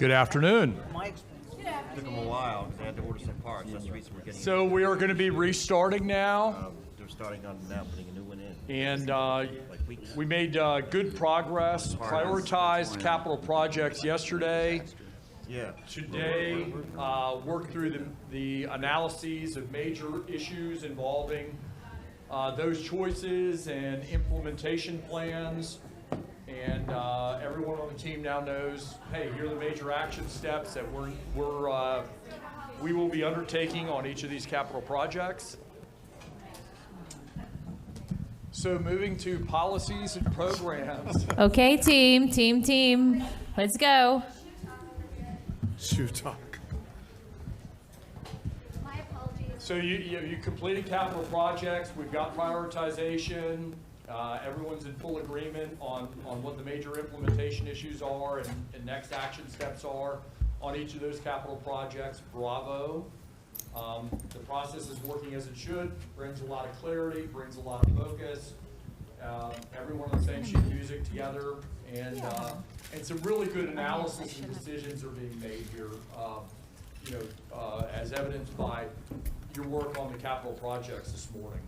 Good afternoon. Took them a while because they had to order some parts. That's the reason we're getting. So we are going to be restarting now, They're starting on now, putting a new one in. and we made good progress, prioritized capital projects yesterday. Yeah. Today, worked through the analyses of major issues involving those choices and implementation plans. And everyone on the team now knows, hey, here are the major action steps that we will be undertaking on each of these capital projects. So moving to policies and programs. Okay, team. Let's go. Shoot talk. My apologies. So you completed capital projects. We've got prioritization. Everyone's in full agreement on what the major implementation issues are and next action steps are on each of those capital projects. Bravo. The process is working as it should, brings a lot of clarity, brings a lot of focus. Everyone on the same sheet of music together, and some really good analysis and decisions are being made here, as evidenced by your work on the capital projects this morning.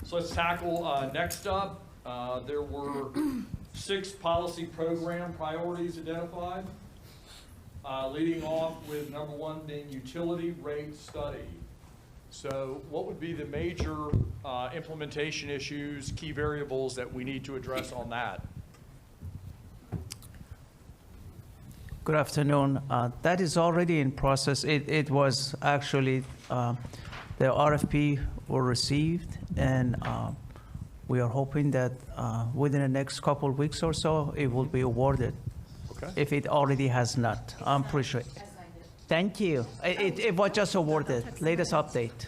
So let's tackle next up. There were 6 policy program priorities identified, leading off with number 1 being utility rate study. So what would be the major implementation issues, key variables that we need to address on that? Good afternoon. That is already in process. It was actually, the RFP were received, and we are hoping that within the next couple of weeks or so, it will be awarded. Okay. If it already has not, I'm pretty sure. Thank you. It was just awarded. Latest update.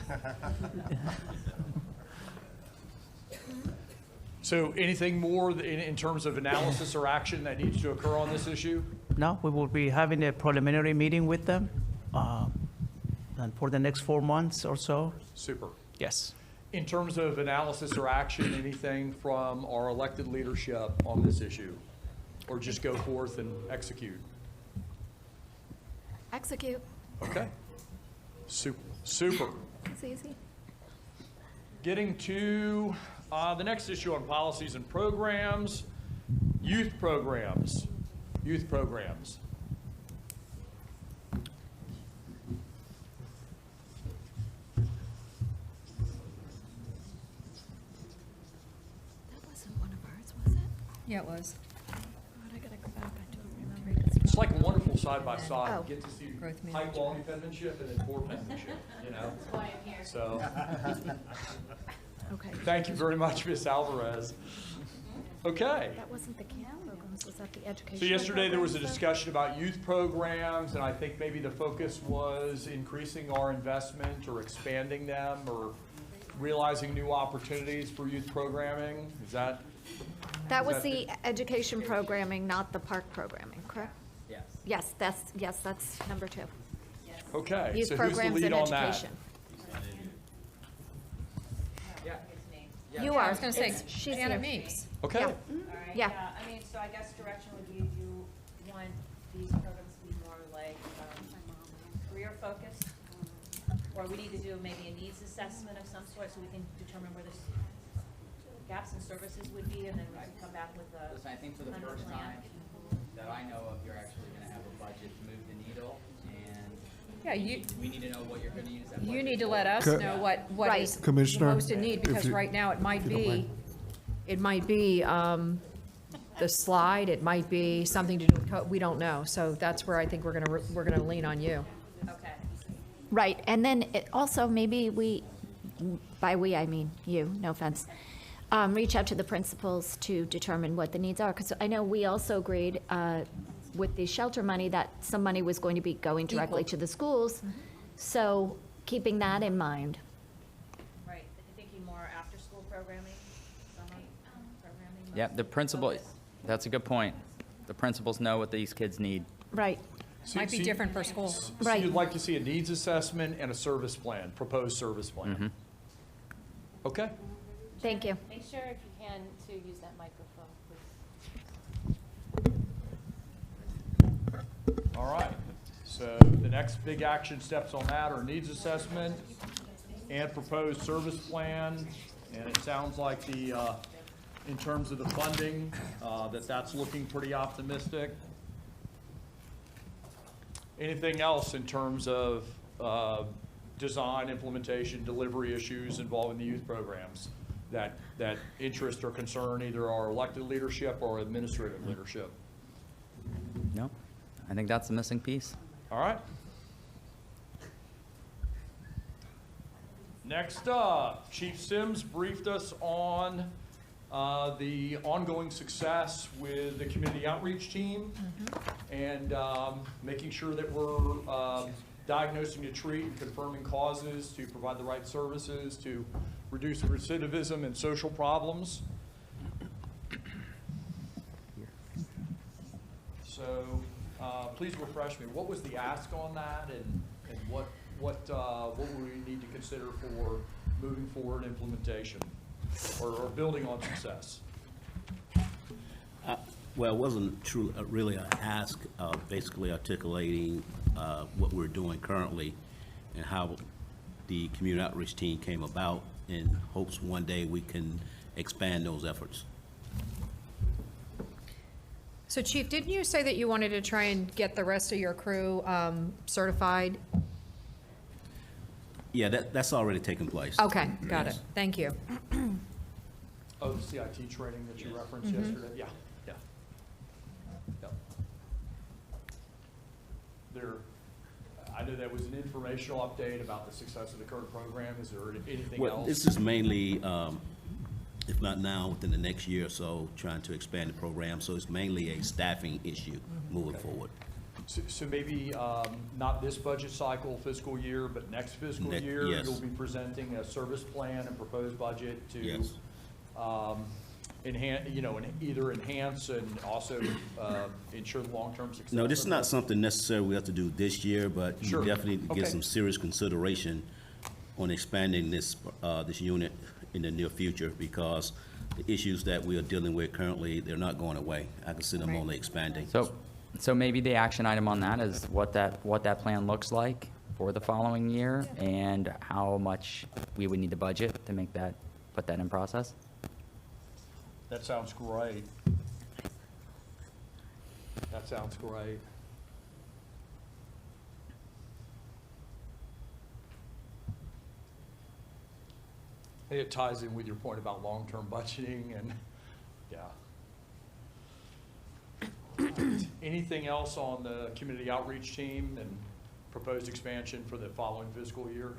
So anything more in terms of analysis or action that needs to occur on this issue? Now, we will be having a preliminary meeting with them, and for the next 4 months or so. Super. Yes. In terms of analysis or action, anything from our elected leadership on this issue? Or just go forth and execute? Execute. Okay. Super. It's easy. Getting to the next issue on policies and programs, youth programs. Youth programs. That wasn't one of ours, was it? Yeah, it was. God, I gotta go back. I don't remember. It's like a wonderful side by side. Oh. Get to see Growth high quality penmanship and then poor penmanship, That's why I'm here. So, Okay. thank you very much, Ms. Alvarez. Okay. That wasn't the camp programs, was that the education? So yesterday there was a discussion about youth programs, and I think maybe the focus was increasing our investment or expanding them or realizing new opportunities for youth programming. Is that? That was Is the that education programming, not the park programming, correct? Yes. Yes, that's number 2. Okay, Youth so who's the programs lead and on that? education. You are. I was going to say, She's Anna here. Meeks. Okay, Yeah. All right, Yeah. I mean, so I guess direction would be, you want these programs to be more like career focused? Or we need to do maybe a needs assessment of some sort so we can determine where the gaps in services would be, and then we can come back with a. Listen, I think for the kind of first plan. time that I know of, you're actually gonna have a budget to move the needle, and Yeah, you we need to know what you're gonna use that budget need to for. let us Co- know what Right. is the Commissioner, most in need, if because you- right now it might if you don't be, mind. the slide, it might be something to do with, we don't know. So that's where I think we're gonna lean on you. Okay. Right, and then it also maybe by we, I mean you, no offense, reach out to the principals to determine what the needs are, because I know we also agreed with the shelter money that some money was going to be going directly Equal. to the schools, so keeping that in mind. Right, thinking more after-school programming, summer programming? Yeah, the principal, that's a good point. The principals know what these kids need. Right, Might be different for schools. So Right. you'd like to see a needs assessment and a service plan, proposed service plan? Okay. thank you. Make sure if you can to use that microphone, please. So the next big action steps on that are needs assessment and proposed service plan. And it sounds like in terms of the funding, that's looking pretty optimistic. Anything else in terms of design, implementation, delivery issues involving the youth programs that interest or concern either our elected leadership or administrative leadership? No, I think that's the missing piece. All right. Next up, Chief Sims briefed us on the ongoing success with the community outreach team and making sure that we're diagnosing to treat and confirming causes to provide the right services to reduce recidivism and social problems. So please refresh me. What was the ask on that, and what would we need to consider for moving forward implementation or building on success? Well, it wasn't really an ask, basically articulating what we're doing currently and how the community outreach team came about in hopes one day we can expand those efforts. So Chief, didn't you say that you wanted to try and get the rest of your crew certified? Yeah, that's already taken place. Okay, got it. Yes. Thank you. Oh, the CIT training that you referenced yesterday? Yeah. I know that was an informational update about the success of the current program. Is there anything Well, else? this is mainly, if not now, within the next year or so, trying to expand the program. So it's mainly a staffing issue moving forward. So maybe not this budget cycle fiscal year, but next fiscal year, yes. you'll be presenting a service plan and proposed budget to Yes. enhance, either enhance and also ensure the long-term success. No, this is of not the- something necessarily we have to do this year, but you Sure. definitely need to give Okay. some serious consideration on expanding this unit in the near future, because the issues that we are dealing with currently, they're not going away. I can see them Right. only expanding. So maybe the action item on that is what that plan looks like for the following year and how much we would need to budget to put that in process. That sounds great. That sounds great. I think it ties in with your point about long-term budgeting and, yeah. Anything else on the community outreach team and proposed expansion for the following fiscal year?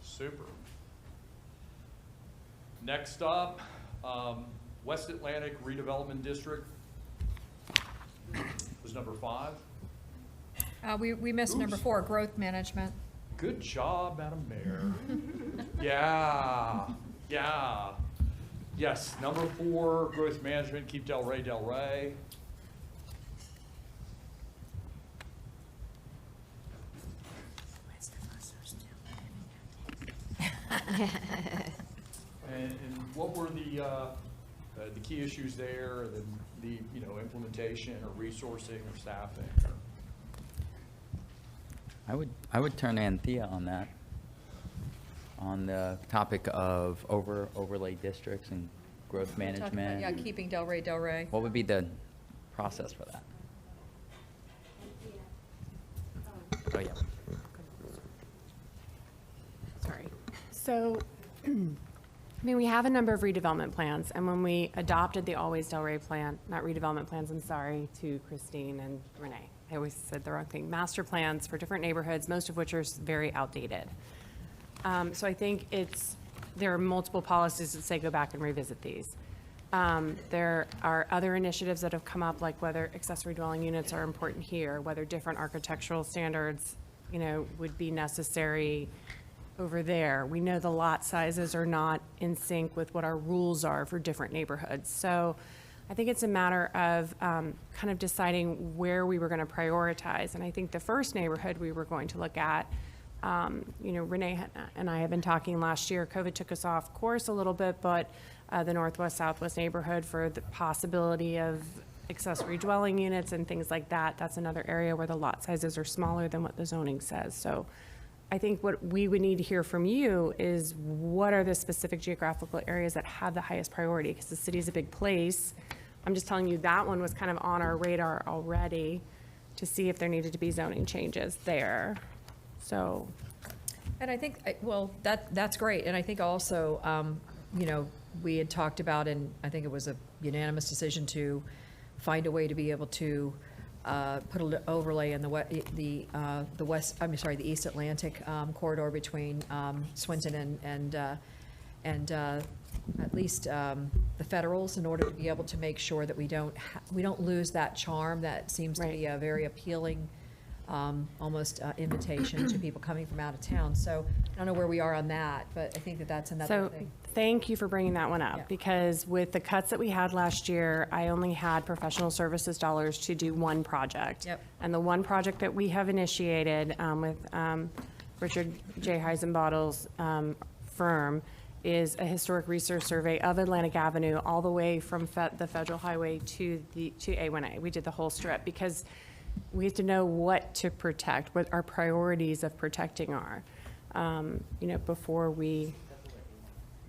Super. Next up, West Atlantic Redevelopment District was number 5. We missed number 4, growth management. Good job, Madam Mayor. Yeah. Yes, number 4, growth management, keep Delray. And what were the key issues there, the implementation or resourcing or staffing? I would turn to Anthea on that, on the topic of overlay districts and growth management. Yeah, keeping Delray. What would be the process for that? Oh, yeah. Sorry. So, we have a number of redevelopment plans, and when we adopted the Always Delray plan, not redevelopment plans, I'm sorry, to Christine and Renee. I always said the wrong thing. Master plans for different neighborhoods, most of which are very outdated. So I think there are multiple policies that say go back and revisit these. There are other initiatives that have come up, like whether accessory dwelling units are important here, whether different architectural standards, would be necessary over there. We know the lot sizes are not in sync with what our rules are for different neighborhoods. So I think it's a matter of kind of deciding where we were going to prioritize. And I think the first neighborhood we were going to look at, Renee and I have been talking last year. COVID took us off course a little bit, but the Northwest Southwest neighborhood, for the possibility of accessory dwelling units and things like that, that's another area where the lot sizes are smaller than what the zoning says. So I think what we would need to hear from you is what are the specific geographical areas that have the highest priority? Because the city's a big place. I'm just telling you, that one was kind of on our radar already to see if there needed to be zoning changes there. So, And I think, well, that's great, and I think also, you know, we had talked about, and I think it was a unanimous decision to find a way to be able to put an overlay in the west, I'm sorry, the East Atlantic corridor between Swinton and at least the Federals, in order to be able to make sure that we don't lose that charm that seems to be a very appealing almost invitation to people coming from out of town. So I don't know where we are on that, but I think that that's another thing. thank you for bringing that one Yeah. up, because with the cuts that we had last year, I only had professional services dollars to do one project. Yep. And the one project that we have initiated with Richard J. Heisenbottle's firm is a historic research survey of Atlantic Avenue all the way from the federal highway to A1A. We did the whole strip because we have to know what to protect, what our priorities of protecting are, you know, before we,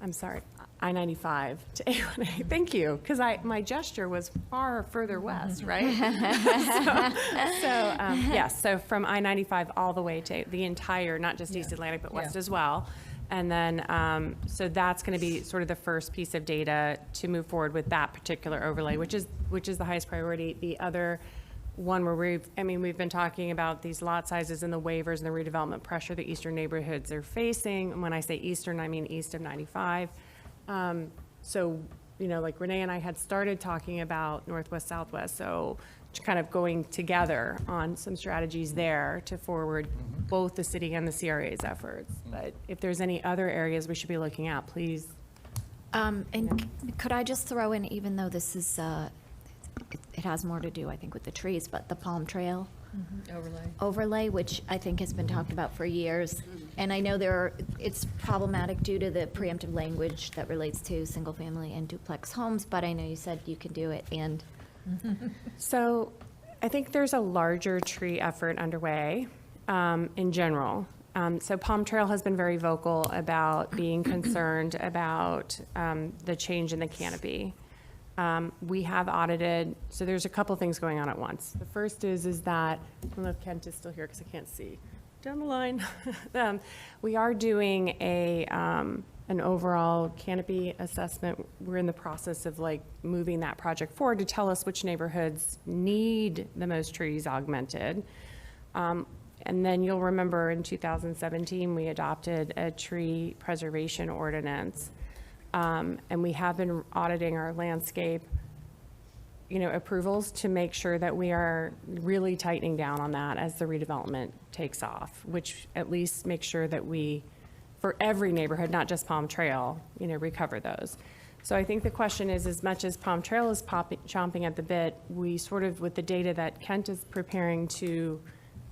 I'm sorry, I-95 to A1A. Thank you, because my gesture was far further west, right? Yes, so from I-95 all the way to the entire, not just East Atlantic, but west as well. And then, so that's going to be sort of the first piece of data to move forward with that particular overlay, which is the highest priority. The other one where we've been talking about these lot sizes and the waivers and the redevelopment pressure the eastern neighborhoods are facing. And when I say eastern, I mean east of 95. So, you know, like Renee and I had started talking about northwest, southwest. So kind of going together on some strategies there to forward both the city and the CRA's efforts. But if there's any other areas we should be looking at, please. And could I just throw in, even though this is, it has more to do, I think, with the trees, but the Palm Trail overlay, which I think has been talked about for years. And I know it's problematic due to the preemptive language that relates to single-family and duplex homes, but I know you said you can do it, and So I think there's a larger tree effort underway in general. So Palm Trail has been very vocal about being concerned about the change in the canopy. We have audited, so there's a couple things going on at once. The first is that, I don't know if Kent is still here because I can't see down the line. We are doing an overall canopy assessment. We're in the process of like moving that project forward to tell us which neighborhoods need the most trees augmented. And then you'll remember in 2017, we adopted a tree preservation ordinance. And we have been auditing our landscape, you know, approvals to make sure that we are really tightening down on that as the redevelopment takes off, which at least makes sure that we, for every neighborhood, not just Palm Trail, you know, recover those. So I think the question is, as much as Palm Trail is chomping at the bit, we sort of, with the data that Kent is preparing to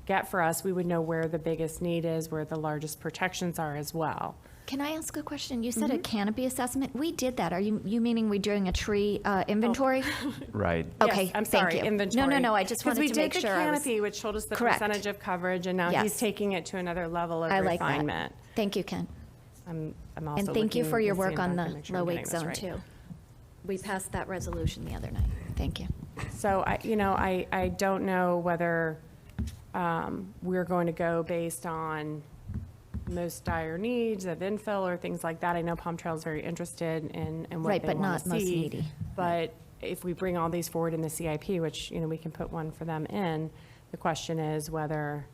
get for us, we would know where the biggest need is, where the largest protections are as well. can I ask a question? You said a canopy assessment. We did that. Are you meaning we're doing a tree inventory? Right. Okay, Yes, I'm thank sorry, you. inventory. No, I just wanted to make sure Because we I did was. the canopy, which told us the Correct. percentage of coverage, and now he's Yes. taking it to another level of I like that. refinement. Thank you, Ken. I'm also And thank you looking for your and work seeing on if I can the make sure I'm low-wake getting this zone, right. too. We passed that resolution the other night. Thank you. So I don't know whether we're going to go based on most dire needs of infill or things like that. I know Palm Trail is very interested in what Right, they but want not to most see. needy. But if we bring all these forward in the CIP, which, we can put one for them in, the question is whether,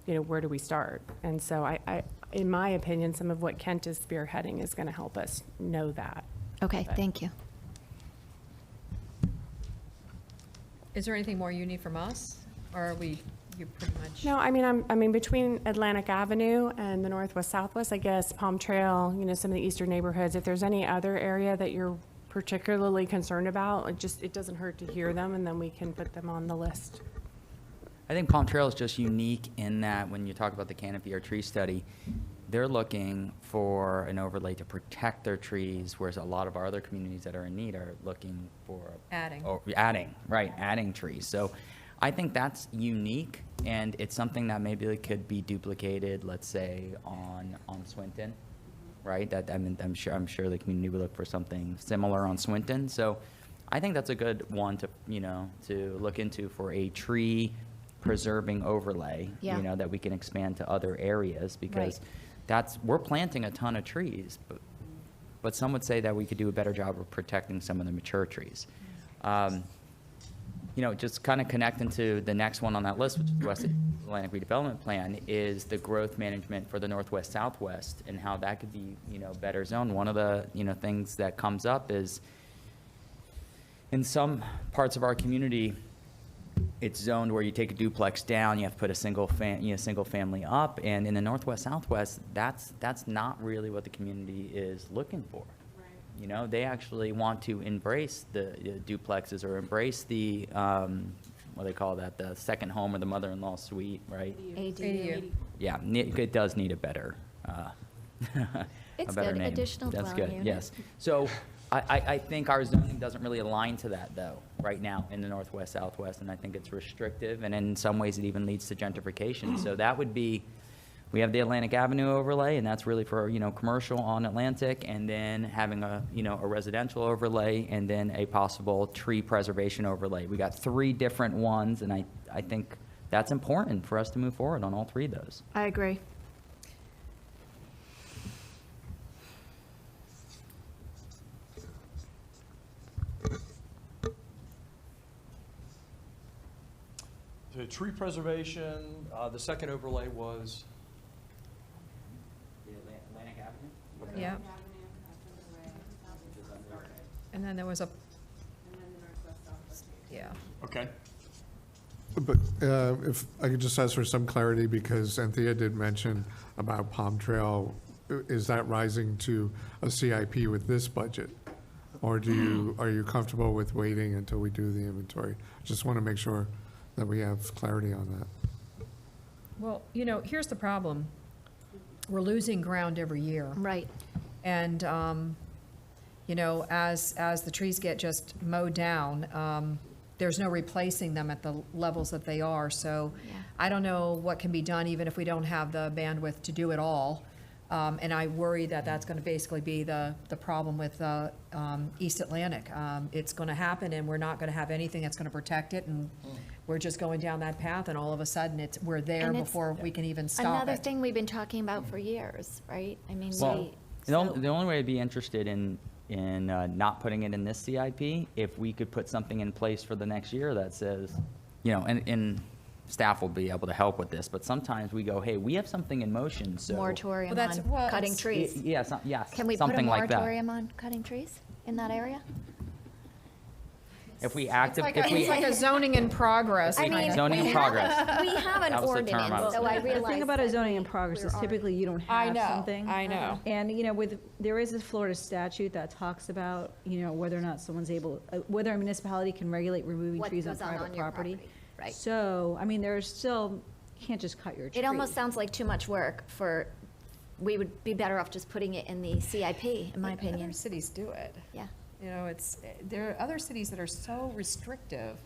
where do we start? And so I, in my opinion, some of what Kent is spearheading is going to help us know that. Okay, thank you. Is there anything more you need from us, or are you're pretty much? No, I mean, between Atlantic Avenue and the Northwest Southwest, I guess, Palm Trail, some of the eastern neighborhoods, if there's any other area that you're particularly concerned about, it doesn't hurt to hear them, and then we can put them on the list. I think Palm Trail is just unique in that when you talk about the canopy or tree study, they're looking for an overlay to protect their trees, whereas a lot of our other communities that are in need are looking for. Adding. Adding trees. So I think that's unique, and it's something that maybe could be duplicated, let's say, on Swinton, right? That, I mean, I'm sure the community would look for something similar on Swinton. So I think that's a good one to, to look into for a tree preserving overlay, Yeah. that we can expand to other areas, because Right. we're planting a ton of trees, but some would say that we could do a better job of protecting some of the mature trees. Just kind of connecting to the next one on that list, which is the West Atlantic Redevelopment Plan, is the growth management for the Northwest Southwest and how that could be, better zoned. One of the, things that comes up is in some parts of our community, it's zoned where you take a duplex down, you have to put a single family up, and in the Northwest Southwest, that's not really what the community is looking for. They actually want to embrace the duplexes or embrace the, what do they call that, the second home or the mother-in-law suite, right? ADU. Yeah, it does need a better, It's a better good, name. additional That's dwelling good, unit. yes. So I think our zoning doesn't really align to that, though, right now in the Northwest Southwest, and I think it's restrictive, and in some ways it even leads to gentrification. So that would be, we have the Atlantic Avenue overlay, and that's really for, commercial on Atlantic, and then having a, a residential overlay, and then a possible tree preservation overlay. We got 3 different ones, and I think that's important for us to move forward on all 3 of those. I agree. The tree preservation, the second overlay was, Atlantic Avenue? Yeah. And then there was a, yeah. okay. But if I could just ask for some clarity, because Anthea did mention about Palm Trail, is that rising to a CIP with this budget? Or are you comfortable with waiting until we do the inventory? Just want to make sure that we have clarity on that. Well, here's the problem. We're losing ground every year. Right. And, as the trees get just mowed down, there's no replacing them at the levels that they are. So Yeah. I don't know what can be done, even if we don't have the bandwidth to do it all. And I worry that that's going to basically be the problem with East Atlantic. It's going to happen, and we're not going to have anything that's going to protect it, and we're just going down that path, and all of a sudden, we're there And it's before we can even stop Another it. thing we've been talking about for years, right? I mean, Well, the only way I'd be interested in not putting it in this CIP, if we could put something in place for the next year that says, and staff will be able to help with this, but sometimes we go, hey, we have something in motion, so. moratorium Well, on cutting trees. Yes, Can we put a something like that. moratorium on cutting trees in that area? If we It's like a zoning in progress. I mean, kind of. Zoning in progress. We have an That was the term I ordinance, was so I looking realize. The thing about a that zoning in progress is typically you don't I have know, something. I know. And, there is this Florida statute that talks about, whether or not whether a municipality can regulate removing What trees on goes on private your property. property, right. So, there's still, you can't just cut your tree. It almost sounds like too much work we would be better off just putting it in the CIP, in my opinion. Other cities do it. Yeah. There are other cities that are so restrictive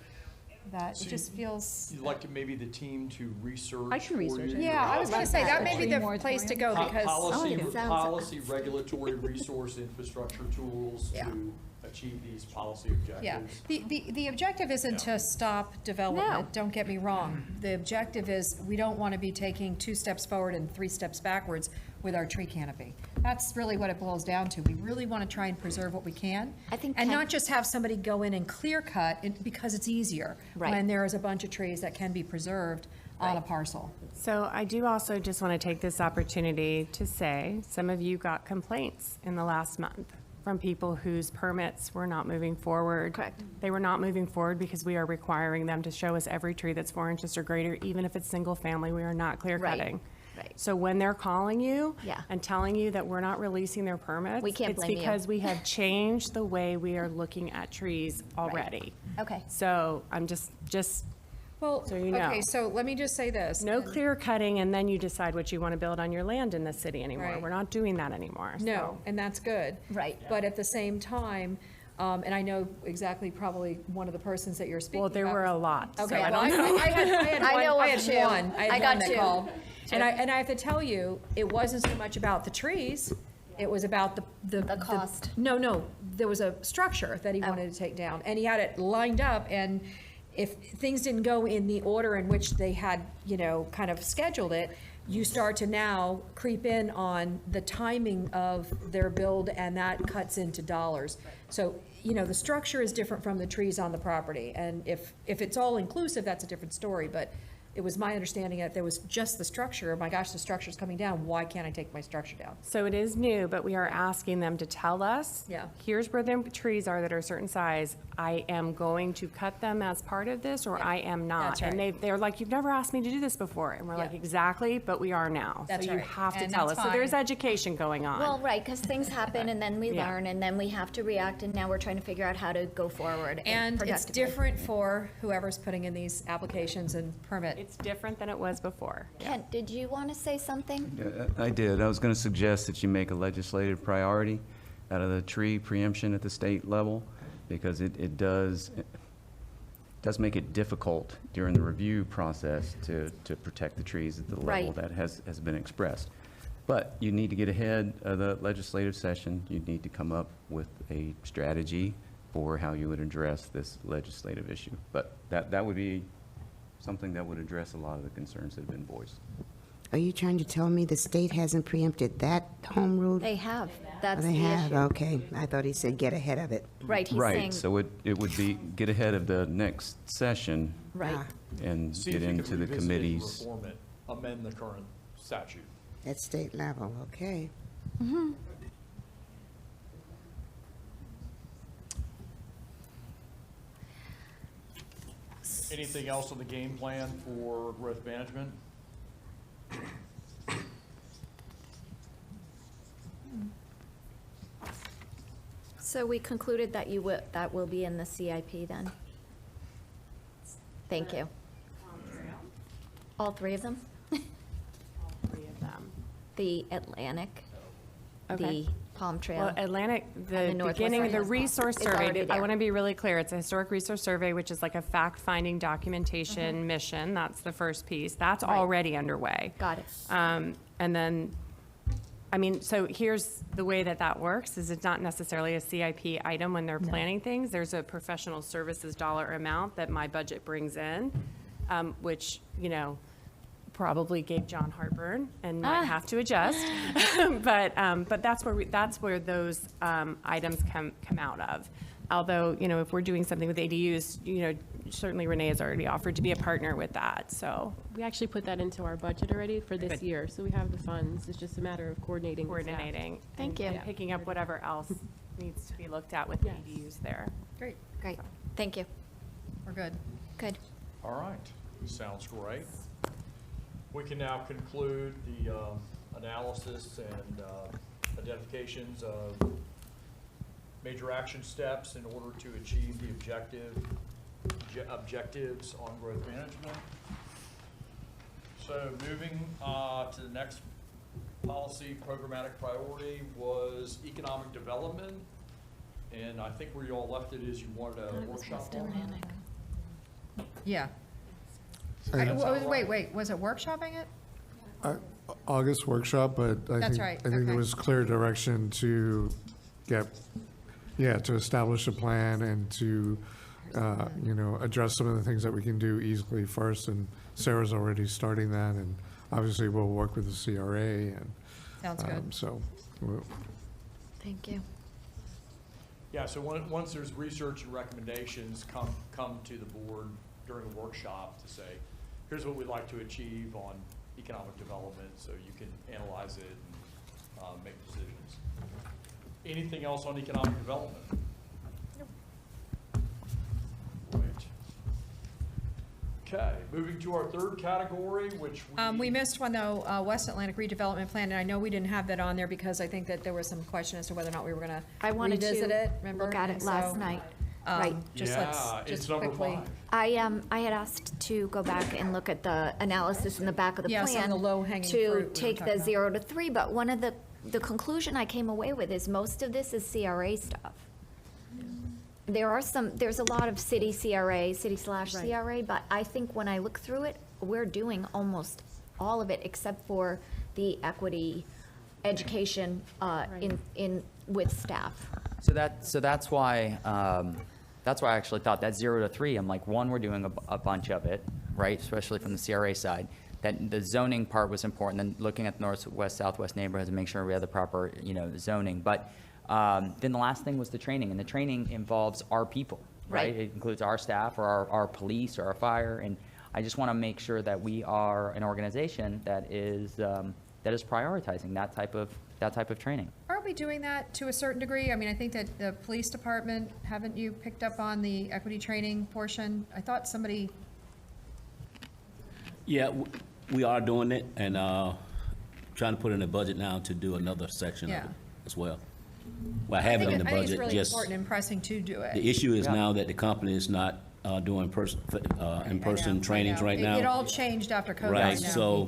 that So it just feels. You'd like maybe the team to research. I can for research you it. Yeah, I was gonna say, that may be the Moratorium. place to go, because. Policy, Oh, sounds- policy, regulatory resource, infrastructure tools Yeah. to achieve these policy Yeah, objectives. the objective isn't to stop development, No. don't get me wrong. The objective is, we don't want to be taking 2 steps forward and 3 steps backwards with our tree canopy. That's really what it boils down to. We really want to try and preserve what we can. I think And Ken- not just have somebody go in and clear cut because it's easier. Right. When there is a bunch of trees that can be preserved on a parcel. So I do also just want to take this opportunity to say, some of you got complaints in the last month from people whose permits were not moving forward. Correct. They were not moving forward because we are requiring them to show us every tree that's 4 inches or greater, even if it's single family, we are not clear Right. cutting. Right. So when they're calling you Yeah. and telling you that we're not releasing their permits, We can't blame you. it's because we have changed the way we are looking at trees already. Okay. So I'm just Well, So you know. okay, so let me just say this. No clear cutting and then you decide what you want to build on your land in the city anymore. Right. We're not doing that anymore. No, so. and that's good. Right. But at the same time, and I know exactly probably one of the persons that you're speaking Well, about. there were a lot. Okay, so I well, don't know. I had I know one, I of had two. one. I had got one that two. called. And I have to tell you, it wasn't so much about the trees, it was about the. The cost. No, there was a structure that he Oh. wanted to take down, and he had it lined up, and if things didn't go in the order in which they had, kind of scheduled it, you start to now creep in on the timing of their build, and that cuts into dollars. So, the structure is different from the trees on the property, and if it's all inclusive, that's a different story, but it was my understanding that there was just the structure. Oh my gosh, the structure's coming down. Why can't I take my structure down? So it is new, but we are asking them to tell us. Yeah. Here's where the trees are that are a certain size. I am going to cut them as part of this, or I am not. That's And right. they're like, you've never asked me to do this before. And we're like, Yeah. exactly, but we are now. That's So you right. have to And tell us. that's So there's fine. education going on. Well, right, because things happen and then we Yeah. learn and then we have to react and now we're trying to figure out how to go forward. And it's productively. different for whoever's putting in these applications and permit. It's different than it was before. Kent, did you want to say something? Yeah, I did. I was going to suggest that you make a legislative priority out of the tree preemption at the state level, because it does make it difficult during the review process to protect the trees at the level Right. that has been expressed. But you need to get ahead of the legislative session. You need to come up with a strategy for how you would address this legislative issue. But that would be something that would address a lot of the concerns that have been voiced. Are you trying to tell me the state hasn't preempted that home rule? They have, Oh, that's they the have, issue. okay. I thought he said get ahead of it. Right, he's saying, Right, so it would be, get ahead of the next session right. Ah, and See get if you into could the revisit it and committees. reform it, amend the current statute. at state level, okay. Anything else on the game plan for growth management? So we concluded that that will be in the CIP then? Thank you. All three of them? Three of them. The Atlantic, the Okay. Palm Trail. Well, Atlantic, And the the Northwest beginning, the Atlantic. resource It's already survey, I there. want to be really clear, it's a historic resource survey, which is like a fact-finding documentation mission, that's the first piece, that's Right. already underway. Got it. And then, so here's the way that works, is it's not necessarily a CIP item when they're planning things, there's a professional services dollar amount that my budget brings in, which, probably gave John heartburn and might have to adjust. But that's where those items come out of. Although, if we're doing something with ADUs, certainly Renee has already offered to be a partner with that, so. We actually put that into our budget already for this year, so we have the funds. It's just a matter of coordinating. with staff. Coordinating. Thank and- you. And picking up whatever else needs to be looked at with Yes. ADUs there. Great, Great, thank you. we're good. Good. All right, sounds great. We can now conclude the analysis and identifications of major action steps in order to achieve the objectives on growth management. So moving to the next policy programmatic priority was economic development. And I think where you all left it is you wanted a workshop on it. Yeah. And, Wait, was it workshopping it? August workshop, but I That's think, right, I think there okay. was clear direction to to establish a plan and to, address some of the things that we can do easily first. And Sarah's already starting that, and obviously we'll work with the CRA and. Sounds good. So, Thank you. Yeah, so once there's research and recommendations come to the board during a workshop to say, here's what we'd like to achieve on economic development, so you can analyze it and make decisions. Anything else on economic development? Right. Okay, moving to our third category, which We missed one though, West Atlantic redevelopment plan, and I know we didn't have that on there because I think that there was some question as to whether or not we were gonna I wanted revisit to it, remember? look at And it last so, night. Right. Just Yeah, it's just number quickly. 5. I had asked to go back and look at the analysis in the back of the Yeah, plan. some of the low-hanging fruit we To were take talking the about. 0 to 3, but one of the conclusion I came away with is most of this is CRA stuff. There's a lot of city/CRA, but I think when I look through it, we're doing almost all of it except for the equity education with staff. So that's why I actually thought that 0 to 3, I'm like, one, we're doing a bunch of it, right? Especially from the CRA side. That the zoning part was important, then looking at the northwest, southwest neighborhoods and make sure we have the proper, zoning. But then the last thing was the training, and the training involves our people, right? Right. It includes our staff or our police or our fire, and I just want to make sure that we are an organization that is prioritizing that type of training. Aren't we doing that to a certain degree? I mean, I think that the police department, haven't you picked up on the equity training portion? I thought somebody, Yeah, we are doing it, and trying to put in a budget now to do another section of Yeah. it as well. Well, I I have it think in the I think it's budget, really just, important and pressing to do it. the issue is Yeah. now that the company is not doing in-person trainings right now. It all changed after COVID. Right, I know. so,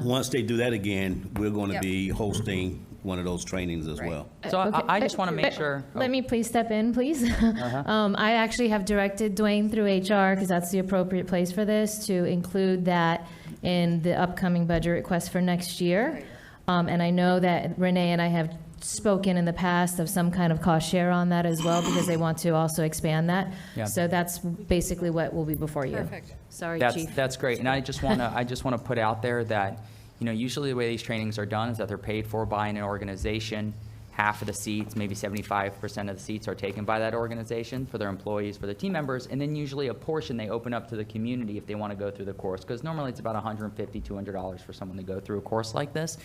once they do that again, we're gonna Yep. be hosting one of those trainings as Right. well. So I just want to make sure. Let me please step in, please. I actually have directed Dwayne through HR, because that's the appropriate place for this, to include that in the upcoming budget request for next year. And I know that Renee and I have spoken in the past of some kind of cost share on that as well, because they want to also expand that. Yeah. So that's basically what will be before you. Perfect. Sorry, That's, Chief. that's great, and I just want to put out there that, usually the way these trainings are done is that they're paid for by an organization. Half of the seats, maybe 75% of the seats are taken by that organization for their employees, for their team members, and then usually a portion they open up to the community if they want to go through the course, because normally it's about $150, $200 for someone to go through a course like this.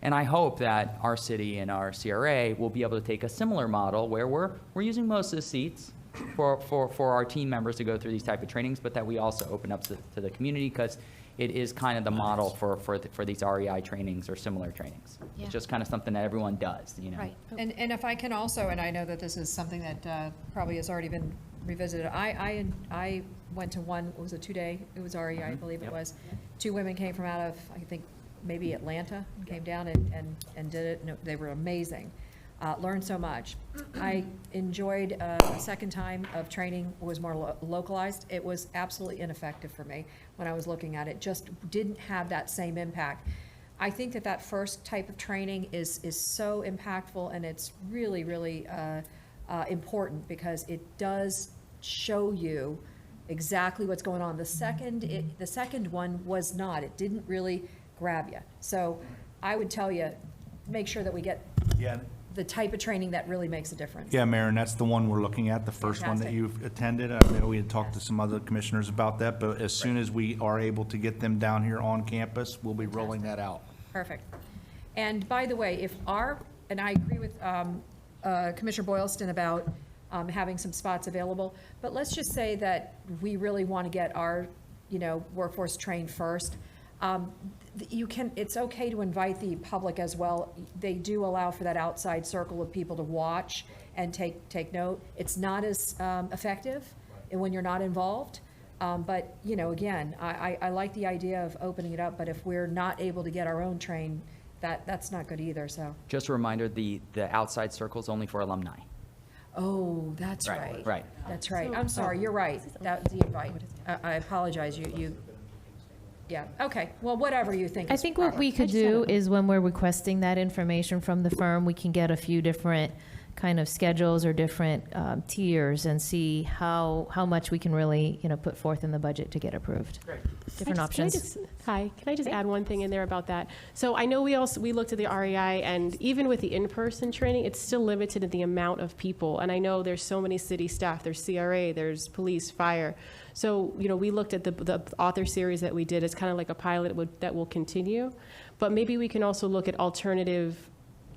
And I hope that our city and our CRA will be able to take a similar model where we're using most of the seats for our team members to go through these type of trainings, but that we also open up to the community, because it is kind of the model for these REI trainings or similar trainings. Yeah. It's just kind of something that everyone does, Right. And if I can also, and I know that this is something that probably has already been revisited, I went to one, it was a 2-day, it was REI, I believe it was. 2 women came from out of, I think, maybe Atlanta, and came down and did it, and they were amazing. Learned so much. I enjoyed a second time of training, was more localized. It was absolutely ineffective for me when I was looking at it, just didn't have that same impact. I think that first type of training is so impactful, and it's really, really important, because it does show you exactly what's going on. The second one was not. It didn't really grab you. So I would tell you, make sure that we get Yeah, the type of training that really makes a difference. yeah, Mayor, and that's the one we're looking at, the first one that Fantastic. you've attended. I know we had talked to some other commissioners about that, but as soon as we are able to get them down here on campus, we'll be rolling that out. Perfect. And by the way, and I agree with Commissioner Boylston about having some spots available, but let's just say that we really want to get our, workforce trained first. It's okay to invite the public as well. They do allow for that outside circle of people to watch and take note. It's not as effective when you're not involved. But, again, I like the idea of opening it up, but if we're not able to get our own train, that's not good either, so. Just a reminder, the outside circle is only for alumni. Oh, that's right. Right. That's right. I'm sorry, you're right. That was the invite. I apologize, yeah, okay. Well, whatever you think I is think what proper. we could do is, when we're requesting that information from the firm, we can get a few different kind of schedules or different tiers, and see how much we can really, put forth in the budget to get approved. Different options. Can I just add one thing in there about that? So I know we looked at the REI, and even with the in-person training, it's still limited in the amount of people. And I know there's so many city staff, there's CRA, there's police, fire. So, we looked at the author series that we did as kind of like a pilot that will continue. But maybe we can also look at alternative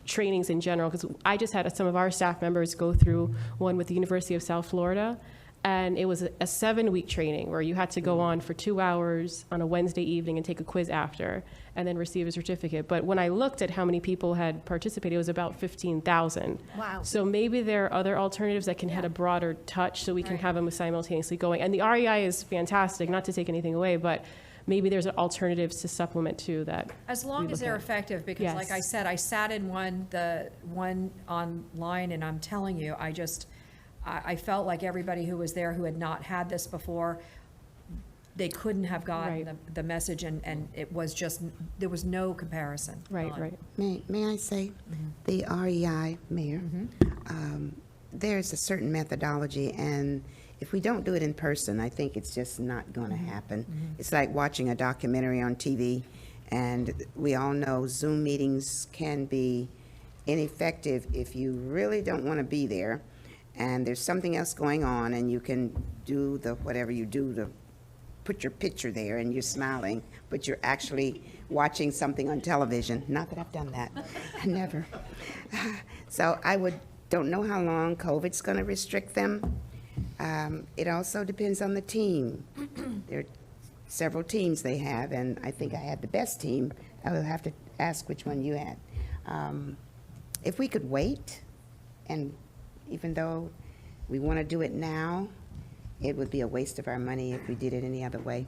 trainings in general, because I just had some of our staff members go through one with the University of South Florida, And it was a 7-week training where you had to go on for 2 hours on a Wednesday evening and take a quiz after, and then receive a certificate. But when I looked at how many people had participated, it was about 15,000. Wow. So maybe there are other alternatives that can have a broader touch, so we can have them simultaneously going. And the REI is fantastic, not to take anything away, but maybe there's alternatives to supplement too that. As long we as look they're at. effective, because Yes. like I said, I sat in the one online, and I'm telling you, I felt like everybody who was there who had not had this before, they couldn't have gotten Right. the message, and it was just, there was no comparison. Right, None. right. May I say, the REI, Mayor, there's a certain methodology, and if we don't do it in person, I think it's just not going to happen. It's like watching a documentary on TV, and we all know Zoom meetings can be ineffective if you really don't want to be there, and there's something else going on, and you can do whatever you do to put your picture there, and you're smiling, but you're actually watching something on television. Not that I've done that, never. So don't know how long COVID's going to restrict them. It also depends on the team. There are several teams they have, and I think I had the best team. I will have to ask which one you had. If we could wait, and even though we want to do it now, it would be a waste of our money if we did it any other way.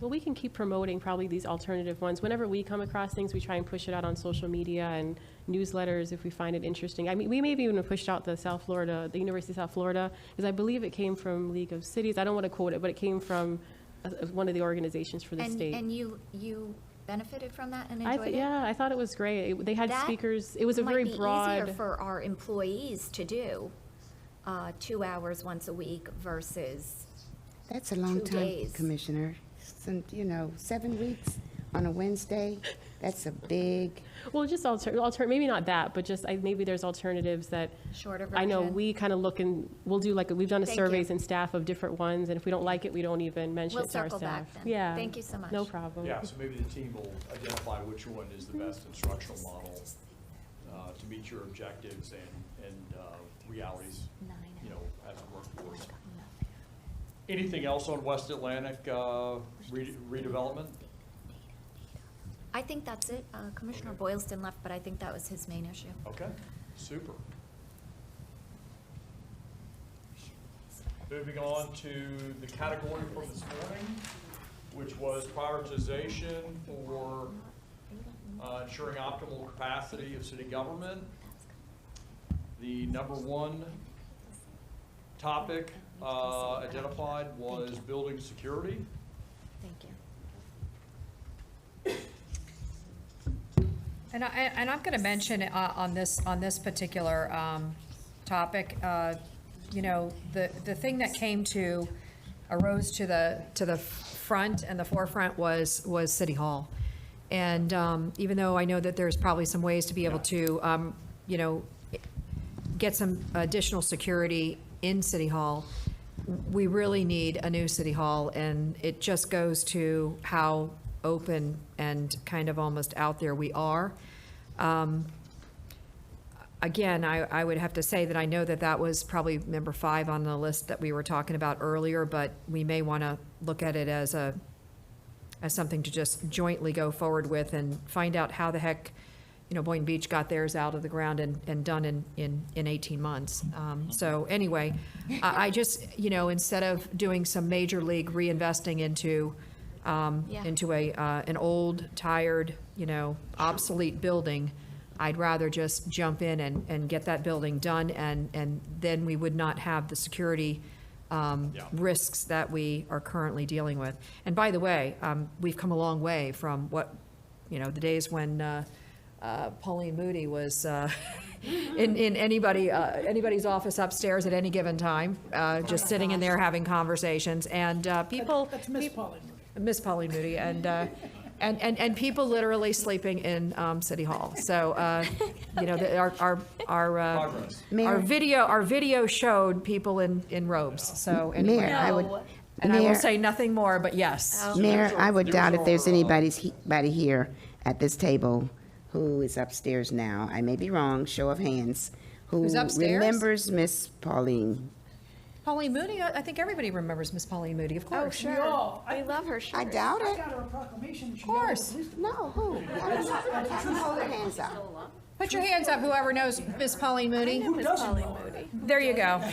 Well, we can keep promoting probably these alternative ones. Whenever we come across things, we try and push it out on social media and newsletters if we find it interesting. I mean, we maybe even pushed out the University of South Florida, because I believe it came from League of Cities. I don't want to quote it, but it came from one of the organizations for the state. And you benefited from that and enjoyed it? Yeah, I thought it was great. They had speakers. It was a very broad. Might be easier for our employees to do 2 hours once a week versus That's a long 2 time, days. Commissioner. 7 weeks on a Wednesday, that's a big, Well, just maybe not that, but just maybe there's alternatives that. Shorter I know version. we kind of look and we'll do we've done Thank surveys you. and staff of different ones, and if we don't like it, we don't even mention We'll it to our circle staff. back then. Yeah. Thank you so much. No problem. Yeah, so maybe the team will identify which one is the best instructional model to meet your objectives and realities, as a workforce. Anything else on West Atlantic redevelopment? I think that's it. Commissioner Boylston left, but I think that was his main issue. Okay, super. Moving on to the category from this morning, which was prioritization for ensuring optimal capacity of city government. The number one topic identified was building security. Thank you. And I'm going to mention on this particular topic, the thing that arose to the front and the forefront was City Hall. And even though I know that there's probably some ways to be able to, get some additional security in City Hall, we really need a new City Hall, and it just goes to how open and kind of almost out there we are. Again, I would have to say that I know that was probably number 5 on the list that we were talking about earlier, but we may want to look at it as something to just jointly go forward with and find out how the heck, Boynton Beach got theirs out of the ground and done in 18 months. So anyway, I just, instead of doing some major league reinvesting into an old, tired, obsolete building, I'd rather just jump in and get that building done, and then we would not have the security risks that we are currently dealing with. And by the way, we've come a long way from what, the days when Pauline Moody was in anybody's office upstairs at any given time, just sitting in there having conversations, and people. That's Miss Pauline. Miss Pauline Moody, and people literally sleeping in City Hall. So, our video showed people in robes. So anyway, Mayor, I will Mayor, say nothing more, but yes. Mayor, I would doubt if there's anybody here at this table who is upstairs now. I may be wrong, show of hands, who Who's upstairs? remembers Miss Pauline. Pauline Moody, I think everybody remembers Miss Pauline Moody, of course. Sure. We love her shirt. I doubt it. Of course. No, who? Hold their hands up. Put your hands up, whoever knows Miss Pauline Moody. Miss Pauline Moody. There you go.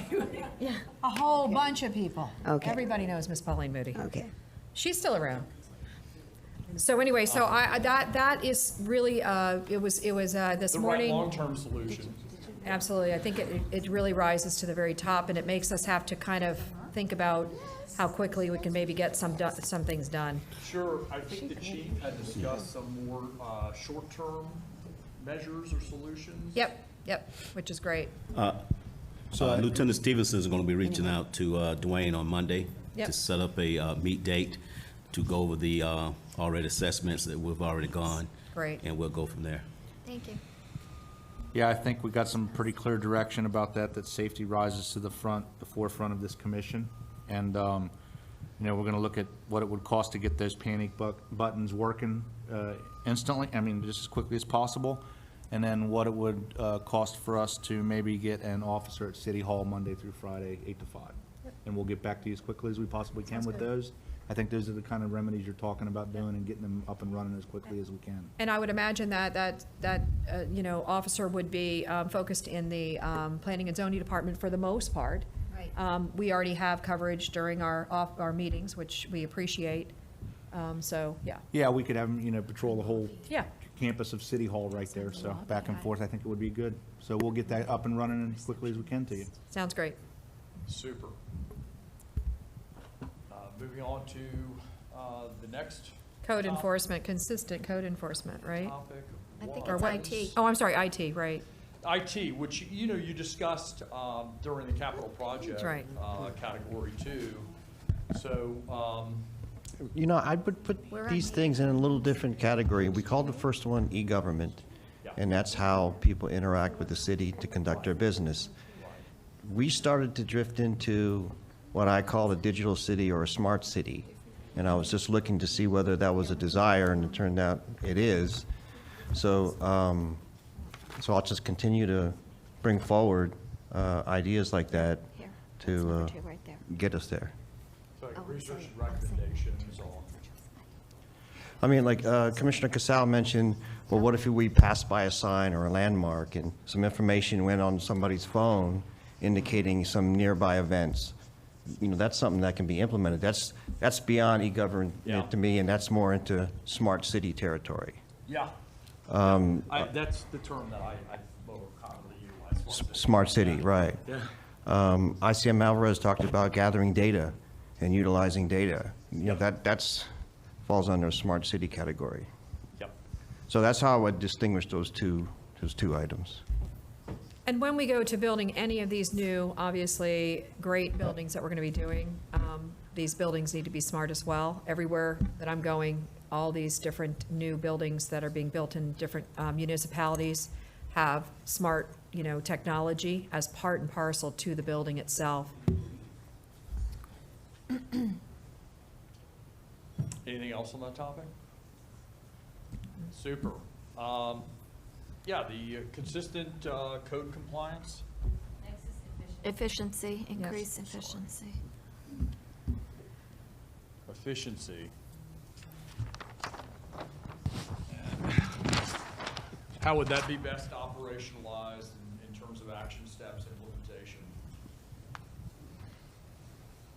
A whole bunch of people. Okay. Everybody knows Miss Pauline Moody. Okay. She's still around. So anyway, so that is really, it was this The right morning. long-term solution. Absolutely. I think it really rises to the very top, and it makes us have to kind of think about how quickly we can maybe get some things done. Sure, I think the chief had discussed some more short-term measures or solutions. Yep, which is great. Lieutenant Stevenson is going to be reaching out to Dwayne on Monday Yep. to set up a meet date to go over the already assessments that we've already gone. Great. And we'll go from there. Thank you. Yeah, I think we got some pretty clear direction about that safety rises to the forefront of this commission. And, we're going to look at what it would cost to get those panic buttons working instantly, just as quickly as possible. And then what it would cost for us to maybe get an officer at City Hall Monday through Friday, 8 to 5. And we'll get back to you as quickly as we possibly can with those. I think those are the kind of remedies you're talking about doing and getting them up and running as quickly as we can. And I would imagine that officer would be focused in the Planning and Zoning Department for the most part. Right. We already have coverage during our meetings, which we appreciate. So, yeah. Yeah, we could have them, patrol the whole Yeah. campus of City Hall right there, so back and forth, I think it would be good. So we'll get that up and running as quickly as we can to you. Sounds great. Super. Moving on to the next Code enforcement, consistent code enforcement, right? topic. I think Or it's what? IT. Oh, I'm sorry, IT, right. IT, which, you discussed during the capital project. That's right. Category 2. So, I would put these things in a little different category. We called the first one e-government, and that's how people interact with the city to conduct their business. We started to drift into what I call a digital city or a smart city, and I was just looking to see whether that was a desire, and it turned out it is. So, so I'll just continue to bring forward ideas like that Here. to Number 2 right there. get us there. so Oh, research sorry. and recommendations on. Like Commissioner Casal mentioned, well, what if we passed by a sign or a landmark and some information went on somebody's phone indicating some nearby events? That's something that can be implemented. That's beyond e-government Yeah. to me, and that's more into smart city territory. Yeah. That's the term that I more commonly utilize. Smart city, right. Yeah. ICM Alvarez talked about gathering data and utilizing data. That's falls under a smart city category. Yep. So that's how I would distinguish those two items. And when we go to building any of these new, obviously, great buildings that we're going to be doing, these buildings need to be smart as well. Everywhere that I'm going, all these different new buildings that are being built in different municipalities have smart, technology as part and parcel to the building itself. Anything else on that topic? Super. The consistent code compliance. Next is Efficiency, increase Yes. efficiency. Efficiency. How would that be best operationalized in terms of action steps, implementation?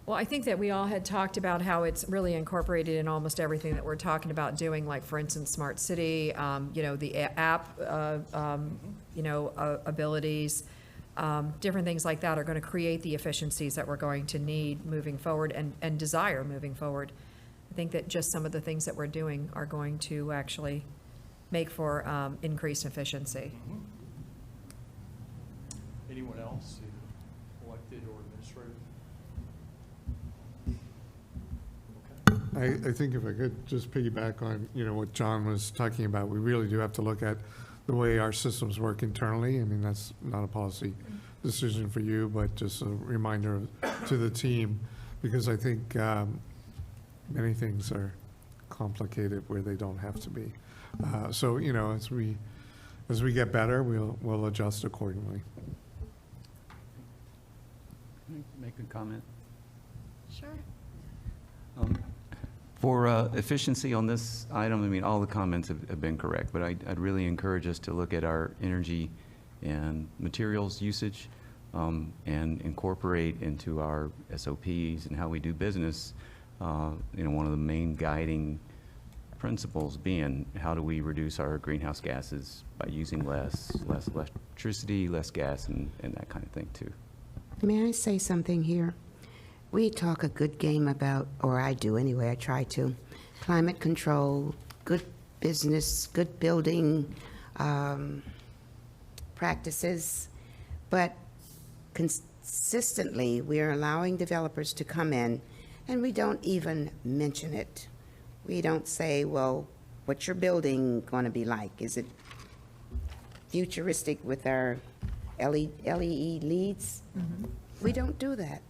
Well, I think that we all had talked about how it's really incorporated in almost everything that we're talking about doing, like, for instance, Smart City, the app, abilities, different things like that are going to create the efficiencies that we're going to need moving forward and desire moving forward. I think that just some of the things that we're doing are going to actually make for increased efficiency. Anyone else, either elected or administrative? I think if I could just piggyback on, what John was talking about, we really do have to look at the way our systems work internally. I mean, that's not a policy decision for you, but just a reminder to the team, because I think many things are complicated where they don't have to be. So, as we get better, we'll adjust accordingly. Make a comment? Sure. For efficiency on this item, I mean, all the comments have been correct, but I'd really encourage us to look at our energy and materials usage and incorporate into our SOPs and how we do business, one of the main guiding principles being how do we reduce our greenhouse gases by using less electricity, less gas, and that kind of thing too. May I say something here? We talk a good game about, or I do anyway, I try to, climate control, good business, good building practices, but consistently we are allowing developers to come in and we don't even mention it. We don't say, well, what's your building going to be like? Is it futuristic with our LED leads? Mm-hmm. We don't do that.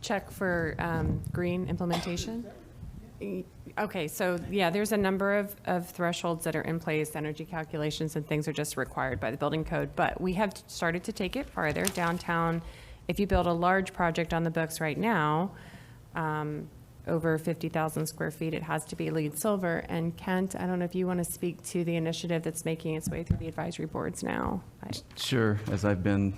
Check for green implementation? Okay, so yeah, there's a number of thresholds that are in place, energy calculations and things are just required by the building code, but we have started to take it farther. Downtown, if you build a large project on the books right now, over 50,000 square feet, it has to be LEED Silver. And Kent, I don't know if you want to speak to the initiative that's making its way through the advisory boards now. Sure. As I've been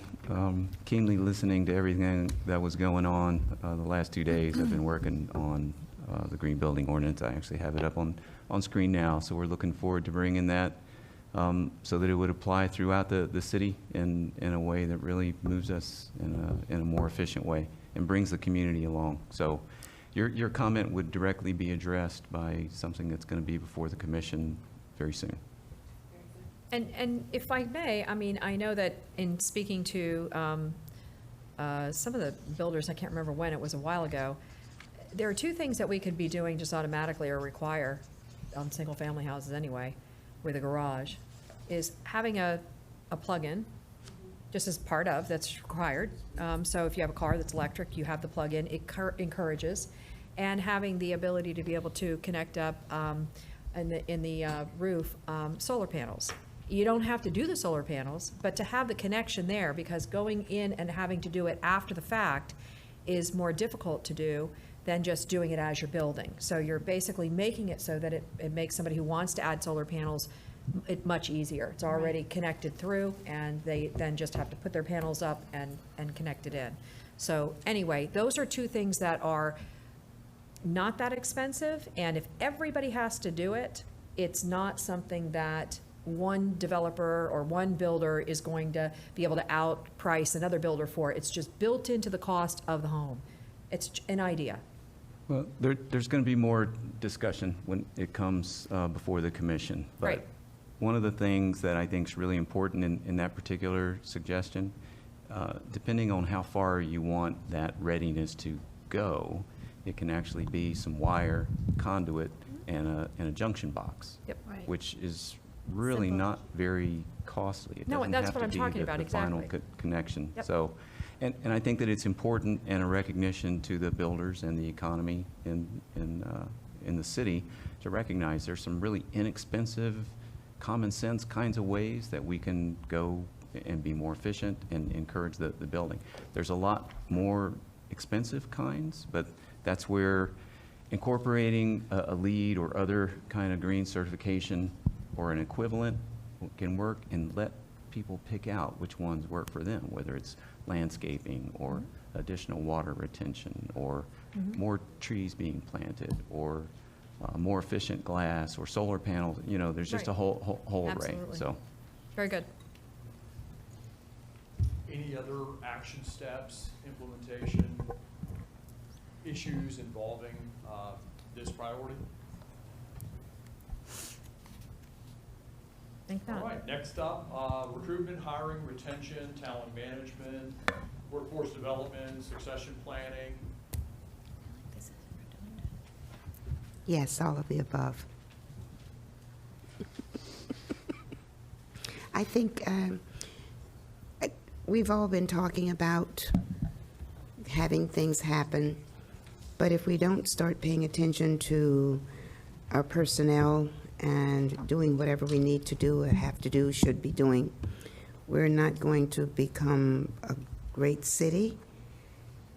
keenly listening to everything that was going on the last 2 days, I've been working on the green building ordinance. I actually have it up on screen now, so we're looking forward to bringing that so that it would apply throughout the city in a way that really moves us in a more efficient way and brings the community along. So your comment would directly be addressed by something that's going to be before the commission very soon. And if I may, I mean, I know that in speaking to some of the builders, I can't remember when, it was a while ago, there are two things that we could be doing just automatically or require on single-family houses anyway, with a garage, is having a plug-in, just as part of, that's required. So if you have a car that's electric, you have the plug-in, it encourages, and having the ability to be able to connect up in the roof solar panels. You don't have to do the solar panels, but to have the connection there, because going in and having to do it after the fact is more difficult to do than just doing it as you're building. So you're basically making it so that it makes somebody who wants to add solar panels it much easier. It's already connected through, and they then just have to put their panels up and connect it in. So anyway, those are two things that are not that expensive, and if everybody has to do it, it's not something that one developer or one builder is going to be able to outprice another builder for. It's just built into the cost of the home. It's an idea. Well, there's going to be more discussion when it comes before the commission. But right. One of the things that I think is really important in that particular suggestion, depending on how far you want that readiness to go, it can actually be some wire, conduit, and a junction box. Yep. Right. Which is really not very costly. It No, doesn't that's have what to I'm be talking about, the final exactly. connection. Yep. So, and I think that it's important and a recognition to the builders and the economy in the city to recognize there's some really inexpensive, common sense kinds of ways that we can go and be more efficient and encourage the building. There's a lot more expensive kinds, but that's where incorporating a LEED or other kind of green certification or an equivalent can work, and let people pick out which ones work for them, whether it's landscaping or additional water retention or more trees being planted or more efficient glass or solar panels. You know, there's just Right. a whole array. Absolutely. So, Very good. Any other action steps, implementation, issues involving this priority? Think not. All right, next up, recruitment, hiring, retention, talent management, workforce development, succession planning. Yes, all of the above. I think we've all been talking about having things happen, but if we don't start paying attention to our personnel and doing whatever we need to do or have to do, should be doing. We're not going to become a great city.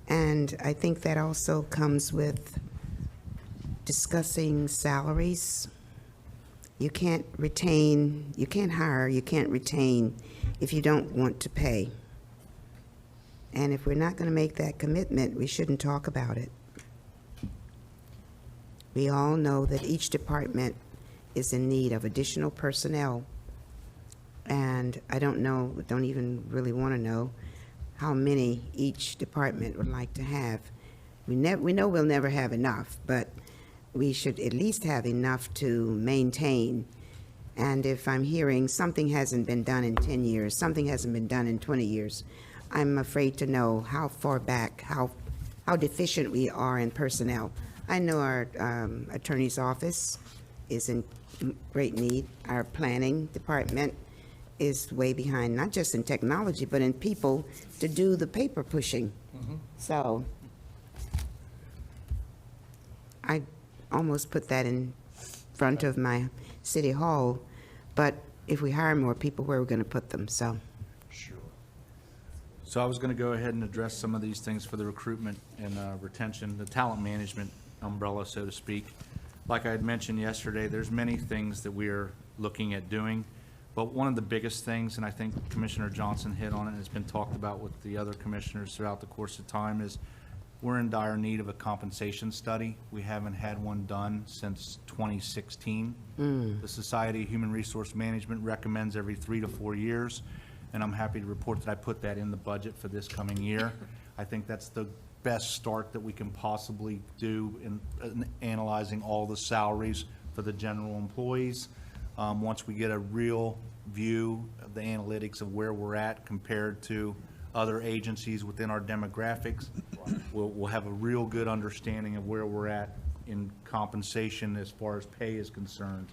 And I think that also comes with discussing salaries. You can't retain, you can't hire, you can't retain if you don't want to pay. And if we're not going to make that commitment, we shouldn't talk about it. We all know that each department is in need of additional personnel. And I don't even really want to know how many each department would like to have. We know we'll never have enough, but we should at least have enough to maintain. And if I'm hearing something hasn't been done in 10 years, something hasn't been done in 20 years, I'm afraid to know how far back, how deficient we are in personnel. I know our attorney's office is in great need. Our planning department is way behind, not just in technology, but in people to do the paper pushing. So I almost put that in front of my city hall, but if we hire more people, where are we going to put them? So. So I was going to go ahead and address some of these things for the recruitment and retention, the talent management umbrella, so to speak. Like I had mentioned yesterday, there's many things that we are looking at doing, but one of the biggest things, and I think Commissioner Johnson hit on it, and it's been talked about with the other commissioners throughout the course of time, is we're in dire need of a compensation study. We haven't had one done since 2016. The Society of Human Resource Management recommends every 3 to 4 years. And I'm happy to report that I put that in the budget for this coming year. I think that's the best start that we can possibly do in analyzing all the salaries for the general employees. Once we get a real view of the analytics of where we're at compared to other agencies within our demographics, we'll have a real good understanding of where we're at in compensation as far as pay is concerned.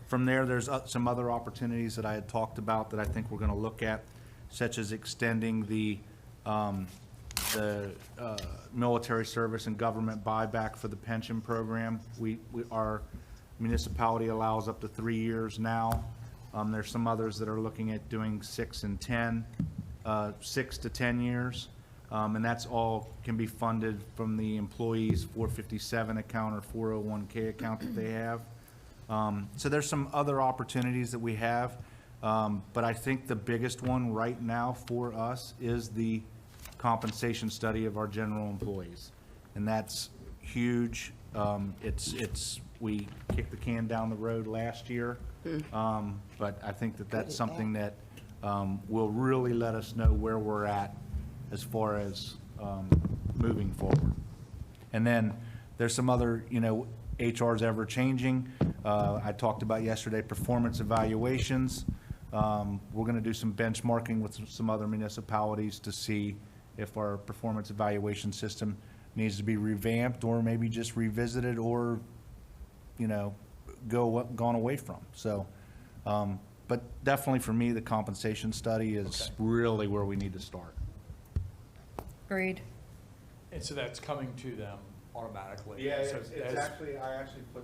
From there, there's some other opportunities that I had talked about that I think we're going to look at, such as extending the military service and government buyback for the pension program. Our municipality allows up to 3 years now. There's some others that are looking at doing 6 to 10 years. And that's all can be funded from the employee's 457 account or 401k account that they have. So there's some other opportunities that we have, but I think the biggest one right now for us is the compensation study of our general employees, and that's huge. We kicked the can down the road last year, but I think that that's something that will really let us know where we're at as far as moving forward. And then there's some other, HR's ever changing. I talked about yesterday performance evaluations. We're going to do some benchmarking with some other municipalities to see if our performance evaluation system needs to be revamped or maybe just revisited or, gone away from. So, but definitely for me, the compensation study is really where we need to start. Agreed. And so that's coming to them automatically. Yeah, So it's as- actually, I actually put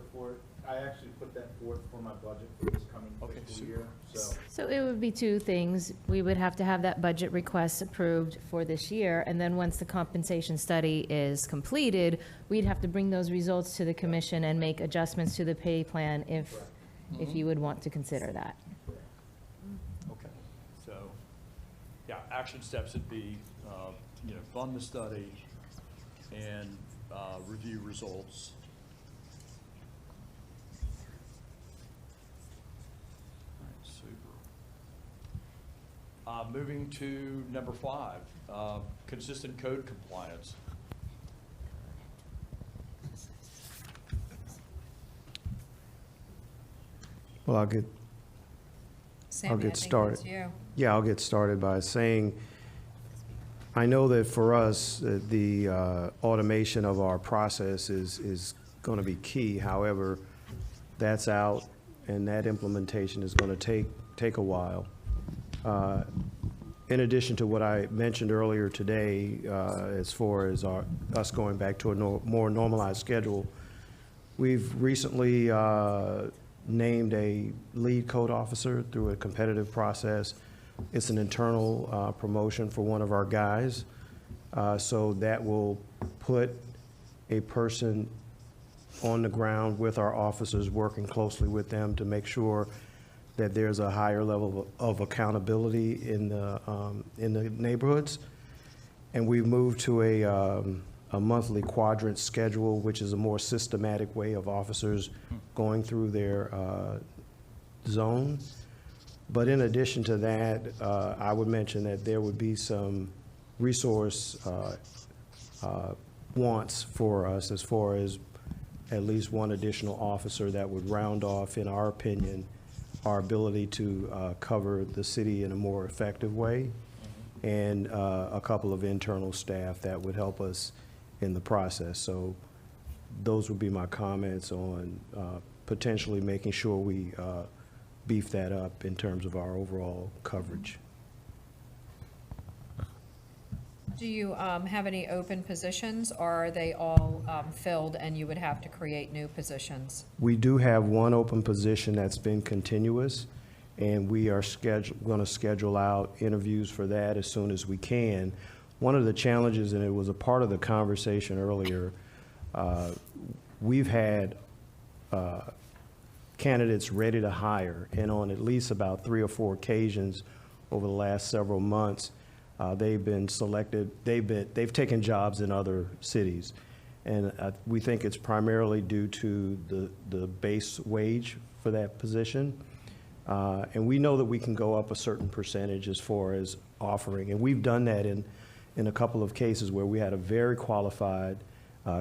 that forth for my budget for this coming fiscal year, so. So it would be two things. We would have to have that budget request approved for this year, and then once the compensation study is completed, we'd have to bring those results to the commission and make adjustments to the pay plan if you would want to consider that. Okay, so, yeah, action steps would be, fund the study and review results. All right, super. Moving to number 5, consistent code compliance. Well, I'll get Sammy, I think started. that's you. Yeah, I'll get started by saying, I know that for us, the automation of our process is going to be key. However, that's out, and that implementation is going to take a while. In addition to what I mentioned earlier today, as far as us going back to a more normalized schedule, We've recently named a lead code officer through a competitive process. It's an internal promotion for one of our guys. So that will put a person on the ground with our officers, working closely with them to make sure that there's a higher level of accountability in the neighborhoods. And we've moved to a monthly quadrant schedule, which is a more systematic way of officers going through their zone. But in addition to that, I would mention that there would be some resource wants for us as far as at least one additional officer that would round off, in our opinion, our ability to cover the city in a more effective way, and a couple of internal staff that would help us in the process. So those would be my comments on potentially making sure we beef that up in terms of our overall coverage. Do you have any open positions, or are they all filled and you would have to create new positions? We do have one open position that's been continuous, and we are going to schedule out interviews for that as soon as we can. One of the challenges, and it was a part of the conversation earlier, we've had candidates ready to hire, and on at least about 3 or 4 occasions over the last several months, they've been selected. They've taken jobs in other cities, and we think it's primarily due to the base wage for that position. And we know that we can go up a certain percentage as far as offering, and we've done that in a couple of cases where we had a very qualified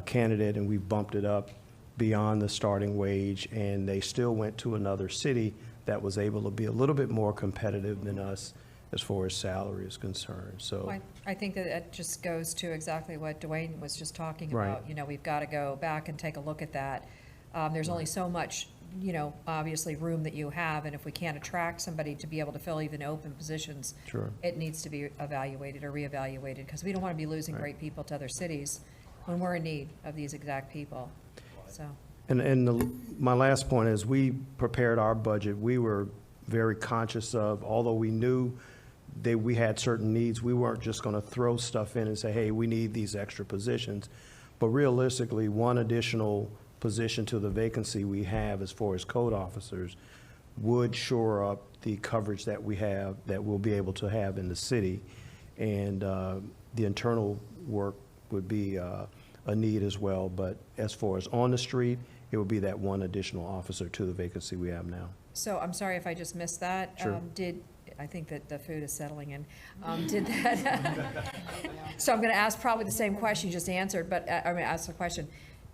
candidate, and we bumped it up beyond the starting wage, and they still went to another city that was able to be a little bit more competitive than us as far as salary is concerned. So I think that it just goes to exactly what Dwayne was just talking Right. about. You know, we've got to go back and take a look at that. There's only so much, you know, obviously room that you have, and if we can't attract somebody to be able to fill even open positions, Sure. it needs to be evaluated or reevaluated, because we don't want to be losing great people to other cities when we're in need of these exact people, so. My last point is, we prepared our budget. We were very conscious of, although we knew that we had certain needs, we weren't just going to throw stuff in and say, hey, we need these extra positions. But realistically, one additional position to the vacancy we have as far as code officers would shore up the coverage that we have, that we'll be able to have in the city. And the internal work would be a need as well. But as far as on the street, it would be that one additional officer to the vacancy we have now. So I'm sorry if I just missed that. Sure. I think that the food is settling in. Did that? So I'm going to ask probably the same question you just answered, but I'm going to ask the question.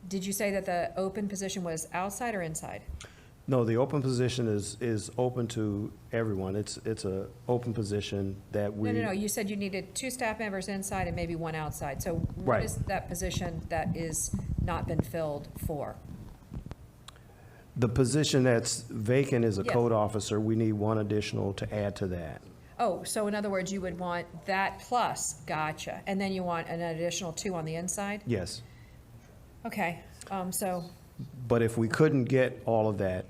Did you say that the open position was outside or inside? No, the open position is open to everyone. It's a open position that we. No. You said you needed 2 staff members inside and maybe 1 outside. So what Right. is that position that is not been filled for? The position that's vacant is a Yes. code officer. We need 1 additional to add to that. Oh, so in other words, you would want that plus, gotcha. And then you want an additional 2 on the inside? Yes. Okay, so, But if we couldn't get all of that,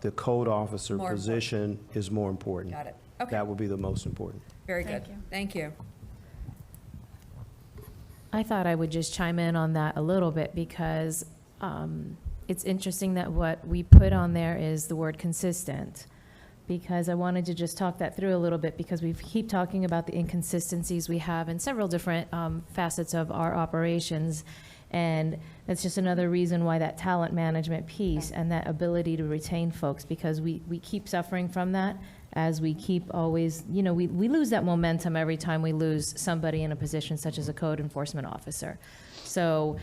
the code officer More important. position is more important. got it. Okay, That would be the most important. very good. Thank you. I thought I would just chime in on that a little bit, because it's interesting that what we put on there is the word consistent, because I wanted to just talk that through a little bit, because we keep talking about the inconsistencies we have in several different facets of our operations. And that's just another reason why that talent management piece and that ability to retain folks, because we keep suffering from that as we keep always, you know, we lose that momentum every time we lose somebody in a position such as a code enforcement officer. So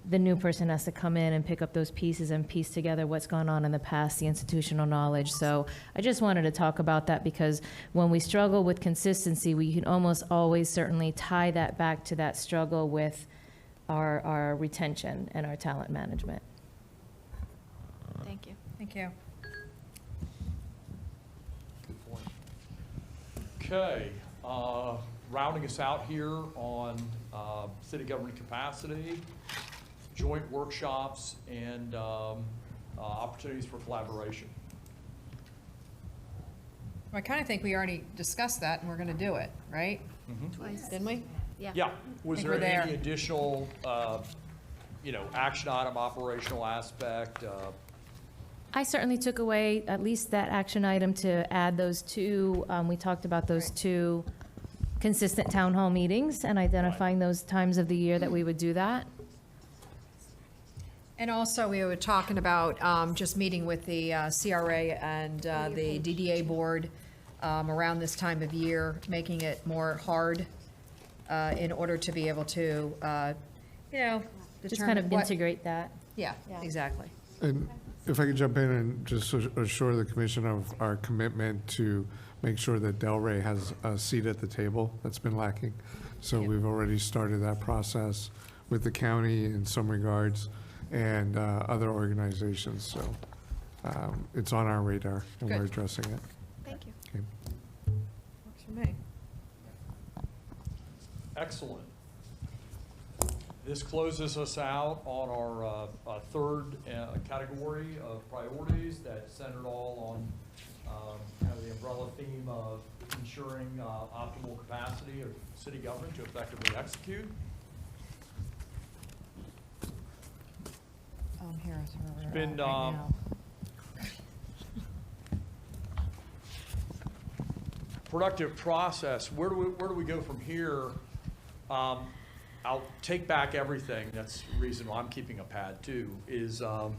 the new person has to come in and pick up those pieces and piece together what's gone on in the past, the institutional knowledge. So I just wanted to talk about that, because when we struggle with consistency, we can almost always certainly tie that back to that struggle with our retention and our talent management. Thank you. Thank you. Okay, rounding us out here on city government capacity, joint workshops and opportunities for collaboration. I kind of think we already discussed that, and we're going to do it, right? Twice. Didn't we? Yeah, was think there we're there. any additional, action item, operational aspect? I certainly took away at least that action item to add those two, we talked about those two consistent town hall meetings and identifying those times of the year that we would do that. And also, we were talking about just meeting with the CRA and the DDA board around this time of year, making it more hard in order to be able to, Just kind of integrate that. Yeah, exactly. And if I could jump in and just assure the commission of our commitment to make sure that Delray has a seat at the table that's been lacking. So we've already started that process with the county in some regards and other organizations. So it's on our radar and we're Good. addressing it. Thank you. Okay. Works for me. Excellent. This closes us out on our third category of priorities that centered all on kind of the umbrella theme of ensuring optimal capacity of city government to effectively execute. Here's where we're It's been, at right now. Productive process. Where do we go from here? I'll take back everything. That's the reason why I'm keeping a pad too, is, and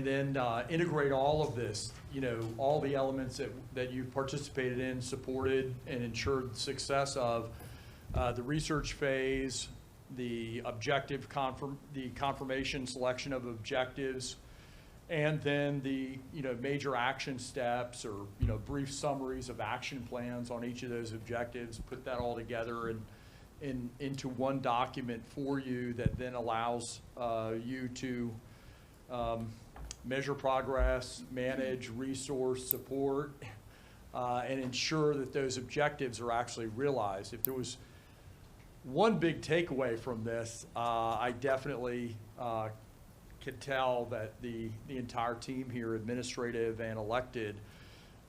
then integrate all of this, all the elements that you've participated in, supported, and ensured the success of the research phase, the the confirmation selection of objectives, and then the, major action steps or, brief summaries of action plans on each of those objectives, put that all together and into one document for you that then allows you to measure progress, manage, resource, support, and ensure that those objectives are actually realized. If there was one big takeaway from this, I definitely could tell that the entire team here, administrative and elected,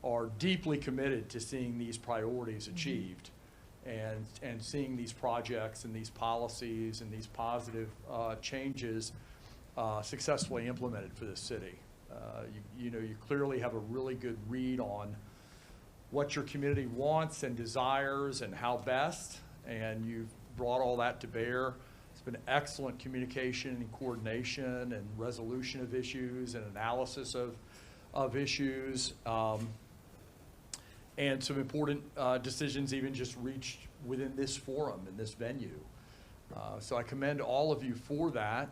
are deeply committed to seeing these priorities achieved and seeing these projects and these policies and these positive changes successfully implemented for this city. You clearly have a really good read on what your community wants and desires and how best, and you've brought all that to bear. It's been excellent communication and coordination and resolution of issues and analysis of issues, and some important decisions even just reached within this forum, in this venue. So I commend all of you for that.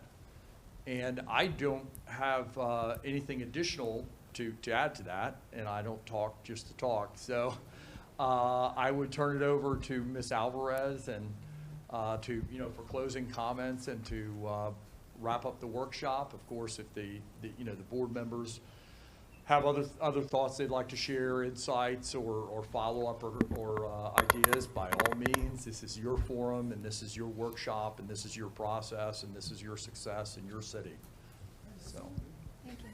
And I don't have anything additional to add to that, and I don't talk just to talk. So I would turn it over to Ms. Alvarez and for closing comments and to wrap up the workshop. Of course, if the board members have other thoughts they'd like to share, insights or follow-up or ideas, by all means, this is your forum and this is your workshop and this is your process and this is your success in your city. So. Thank you.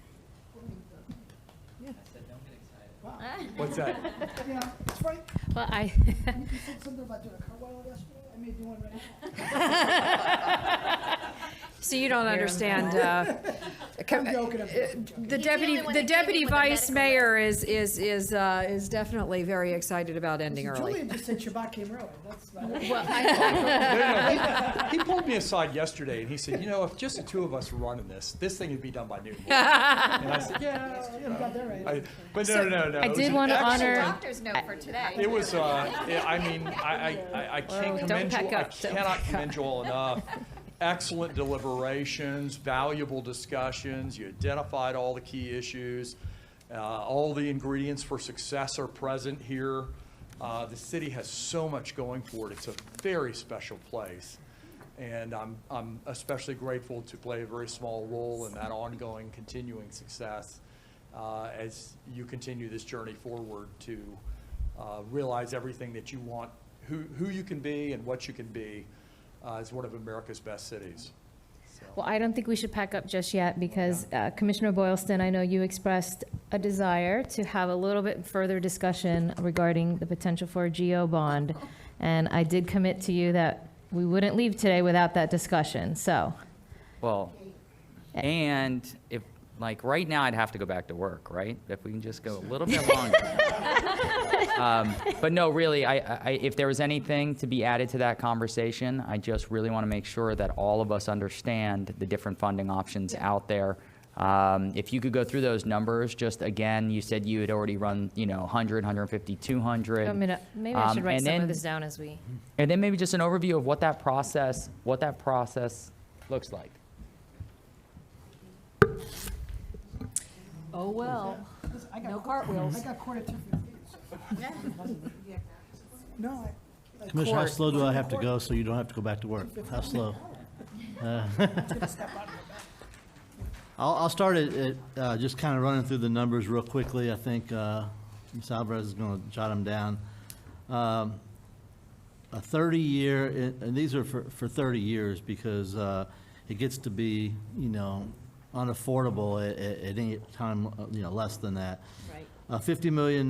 I said, don't get excited. What's that? Yeah, it's right. Well, You said something about doing a cartwheel yesterday. I may do one right now. So you don't understand, I'm joking. the He's the only one that came deputy in with a vice medical mayor is definitely very excited about ending early. Julian just said Shabbat came early. That's about it. No, he pulled me aside yesterday and he said, if just the two of us were running this thing would be done by noon. And I said, yeah, You got that right. but So, no. I it was did an want to excellent- honor- Doctor's note for today. It was, I can't Don't commend you, pack I up, don't cannot pack commend you all enough. Excellent deliberations, valuable discussions. You identified all the key issues. All the ingredients for success are present here. The city has so much going for it. It's a very special place. And I'm especially grateful to play a very small role in that ongoing, continuing success as you continue this journey forward to realize everything that you want, who you can be and what you can be as one of America's best cities. Well, I don't think we should pack up just yet because Commissioner Boylston, I know you expressed a desire to have a little bit further discussion regarding the potential for a GO bond. And I did commit to you that we wouldn't leave today without that discussion, so. Well, and if, like, right now I'd have to go back to work, right? If we can just go a little bit longer. But no, really, if there was anything to be added to that conversation, I just really want to make sure that all of us understand the different funding options out there. If you could go through those numbers, just again, you said you had already run, 100, 150, 200. Maybe I should write and some then- of this down as we. And then maybe just an overview of what that process looks like. Oh, well, I got no caught- cartwheels. I got caught at 2:58. No, Commissioner, how slow do I have to go so you don't have to go back to work? How slow? I'll start at just kind of running through the numbers real quickly. I think Ms. Alvarez is going to jot them down. A 30-year, and these are for 30 years because it gets to be, unaffordable at any time, less than that. Right. A $50 million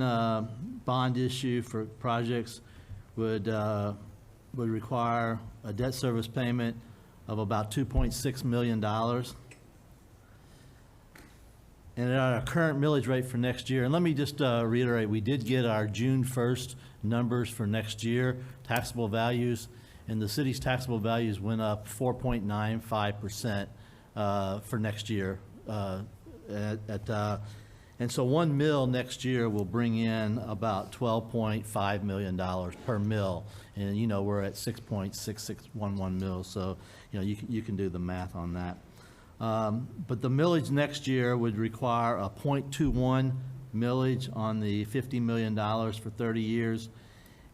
bond issue for projects would require a debt service payment of about $2.6 million. And at our current millage rate for next year, and let me just reiterate, we did get our June 1st numbers for next year, taxable values, and the city's taxable values went up 4.95% for next year. And so 1 mil next year will bring in about $12.5 million per mil. And, we're at 6.6611 mils, so, you can do the math on that. But the millage next year would require a 0.21 millage on the $50 million for 30 years.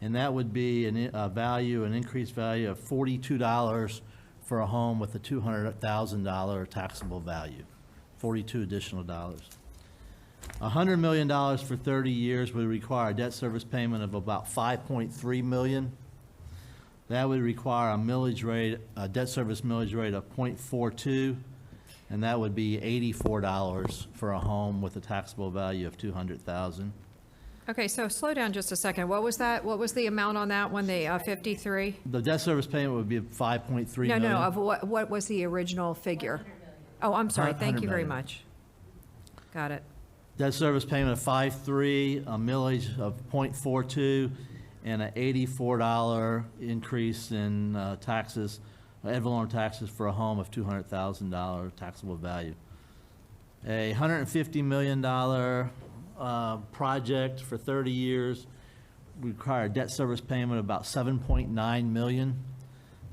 And that would be an increased value of $42 for a home with a $200,000 taxable value, 42 additional dollars. $100 million for 30 years would require a debt service payment of about $5.3 million. That would require a debt service millage rate of 0.42, and that would be $84 for a home with a taxable value of $200,000. Okay, so slow down just a second. What was that? What was the amount on that one, the 53? The debt service payment would be 5.3 million. No, of what was the original figure? Oh, I'm sorry. Thank 100 you very million. much. Got it. Debt service payment of 5.3, a millage of 0.42, and an $84 increase in taxes, ad valorem taxes for a home of $200,000 taxable value. A $150 million project for 30 years would require a debt service payment of about $7.9 million.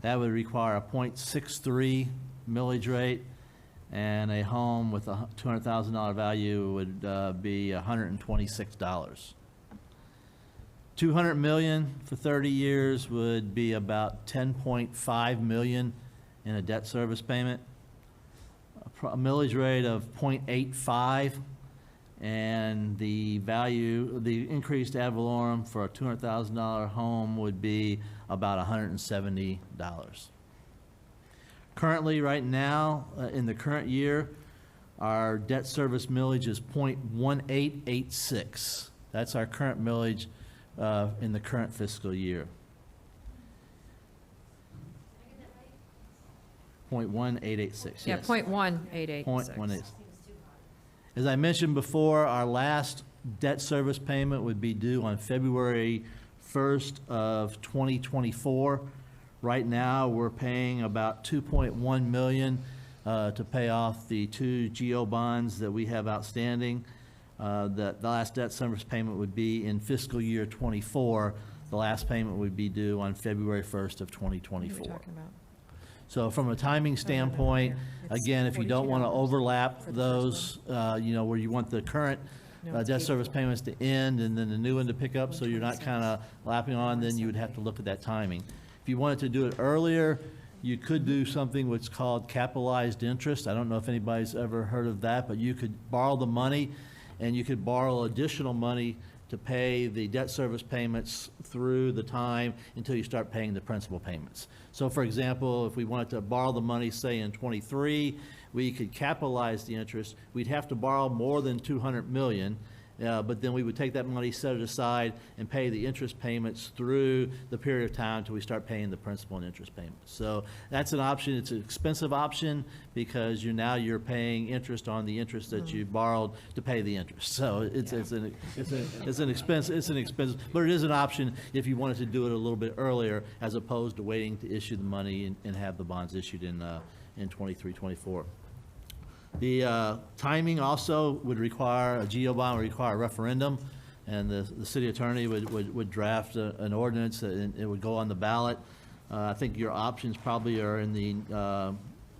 That would require a 0.63 millage rate, and a home with a $200,000 value would be $126. $200 million for 30 years would be about $10.5 million in a debt service payment. A millage rate of 0.85, and the increased ad valorem for a $200,000 home would be about $170. Currently, right now, in the current year, our debt service millage is 0.1886. That's our current millage in the current fiscal year. 0.1886, Yeah, yes. 0.1886. 0.18. As I mentioned before, our last debt service payment would be due on February 1st of 2024. Right now, we're paying about $2.1 million to pay off the 2 GO bonds that we have outstanding. The last debt service payment would be in fiscal year '24. The last payment would be due on February 1st of 2024. So from a timing standpoint, again, if you don't want to overlap those, where you want the current debt service payments to end and then the new one to pick up, so you're not kind of lapping on, then you would have to look at that timing. If you wanted to do it earlier, you could do something what's called capitalized interest. I don't know if anybody's ever heard of that, but you could borrow the money, and you could borrow additional money to pay the debt service payments through the time until you start paying the principal payments. So for example, if we wanted to borrow the money, say in '23, we could capitalize the interest. We'd have to borrow more than 200 million, but then we would take that money, set it aside, and pay the interest payments through the period of time until we start paying the principal and interest payments. So that's an option. It's an expensive option because you're paying interest on the interest that you borrowed to pay the interest. So it's an expense, but it is an option if you wanted to do it a little bit earlier as opposed to waiting to issue the money and have the bonds issued in 23, 24. The timing also would require, a GO bond would require a referendum, and the city attorney would draft an ordinance, and it would go on the ballot. I think your options probably are in the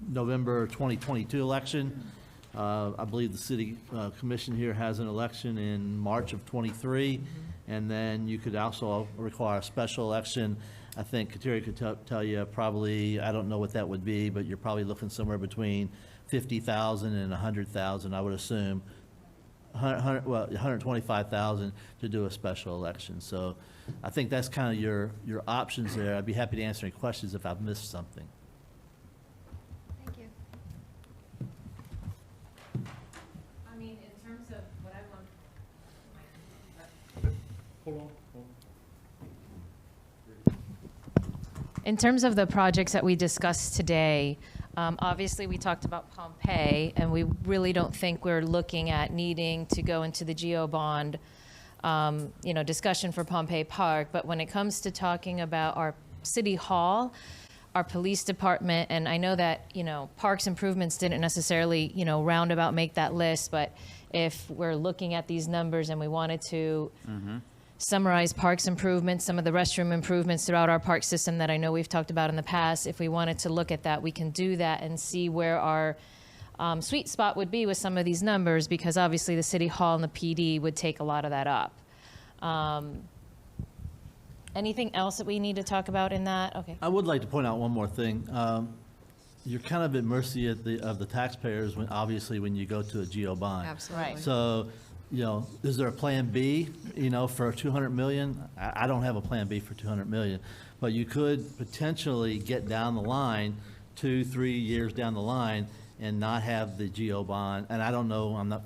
November 2022 election. I believe the city commission here has an election in March of '23, and then you could also require a special election. I think Kateri could tell you probably, I don't know what that would be, but you're probably looking somewhere between 50,000 and 100,000, I would assume. 125,000 to do a special election. So I think that's kind of your options there. I'd be happy to answer any questions if I've missed something. Thank you. I mean, in terms of what I want. In terms of the projects that we discussed today, obviously we talked about Pompeii, and we really don't think we're looking at needing to go into the GO bond, discussion for Pompeii Park. But when it comes to talking about our city hall, our police department, and I know that, parks improvements didn't necessarily, roundabout make that list, but if we're looking at these numbers and we wanted to summarize parks improvements, some of the restroom improvements throughout our park system that I know we've talked about in the past, if we wanted to look at that, we can do that and see where our sweet spot would be with some of these numbers, because obviously the city hall and the PD would take a lot of that up. Anything else that we need to talk about in that? Okay. I would like to point out one more thing. You're kind of at mercy of the taxpayers when you go to a GO bond. Absolutely. Right. So, is there a plan B, for 200 million? I don't have a plan B for 200 million, but you could potentially get down the line, 2-3 years down the line, and not have the GO bond. And I don't know, I'm not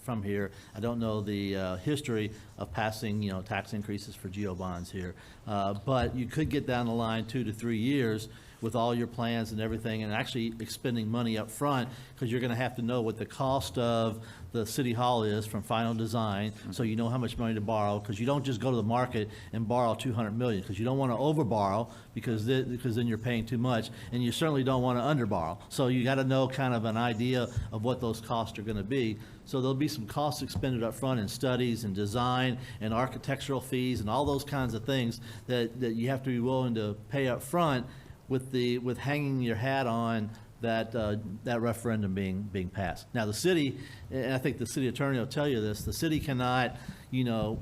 from here, I don't know the history of passing, tax increases for GO bonds here. But you could get down the line 2 to 3 years with all your plans and everything, and actually expending money up front, because you're going to have to know what the cost of the city hall is from final design, so you know how much money to borrow, because you don't just go to the market and borrow 200 million, because you don't want to overborrow, because then you're paying too much, and you certainly don't want to underborrow. So you got to know kind of an idea of what those costs are going to be. So there'll be some costs expended up front in studies and design and architectural fees and all those kinds of things that you have to be willing to pay up front, with hanging your hat on that referendum being passed. Now the city, and I think the city attorney will tell you this, the city cannot go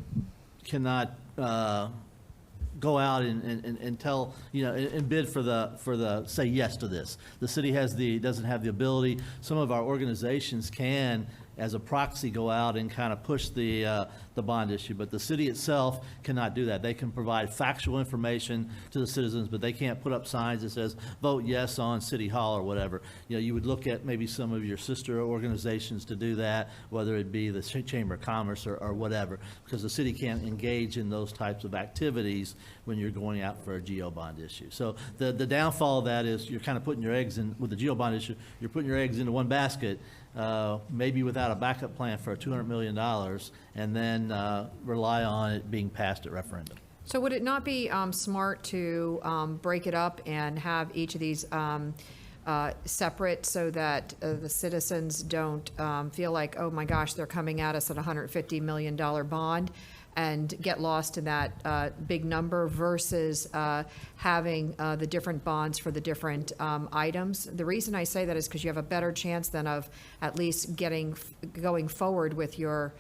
out and tell, and bid for the say yes to this. The city doesn't have the ability. Some of our organizations can, as a proxy, go out and kind of push the bond issue, but the city itself cannot do that. They can provide factual information to the citizens, but they can't put up signs that says vote yes on City Hall or whatever. You would look at maybe some of your sister organizations to do that, whether it be the Chamber of Commerce or whatever, because the city can't engage in those types of activities when you're going out for a GO bond issue. So the downfall of that is you're kind of putting your eggs in, with the GO bond issue, you're putting your eggs into one basket, maybe without a backup plan for $200 million, and then rely on it being passed at referendum. So would it not be smart to break it up and have each of these separate, so that the citizens don't feel like, oh my gosh, they're coming at us at a $150 million bond, and get lost in that big number, versus having the different bonds for the different items? The reason I say that is because you have a better chance then of at least going forward with your,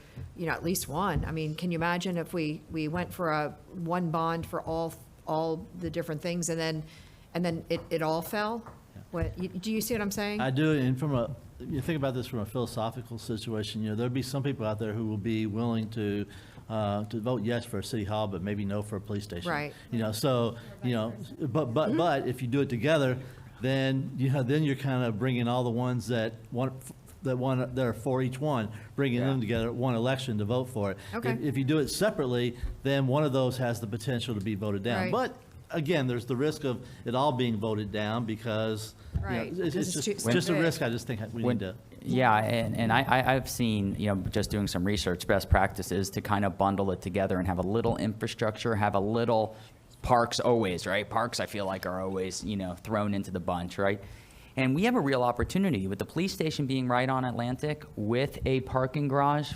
at least one. I mean, can you imagine if we went for one bond for all the different things, and then it all fell? Do you see what I'm saying? I do, and you think about this from a philosophical situation, there'll be some people out there who will be willing to to vote yes for a city hall, but maybe no for a police station. Right. So, but if you do it together, then, then you're kind of bringing all the ones that are for each one, bringing them together at one election to vote for it. Okay. If you do it separately, then one of those has the potential to be voted down. Right. But again, there's the risk of it all being voted down because, Right. it's Because it's just too a big. risk I just think we need to. Yeah, and I've seen, just doing some research, best practices to kind of bundle it together and have a little infrastructure, have a little parks always, right? Parks, I feel like, are always, thrown into the bunch, right? And we have a real opportunity with the police station being right on Atlantic, with a parking garage,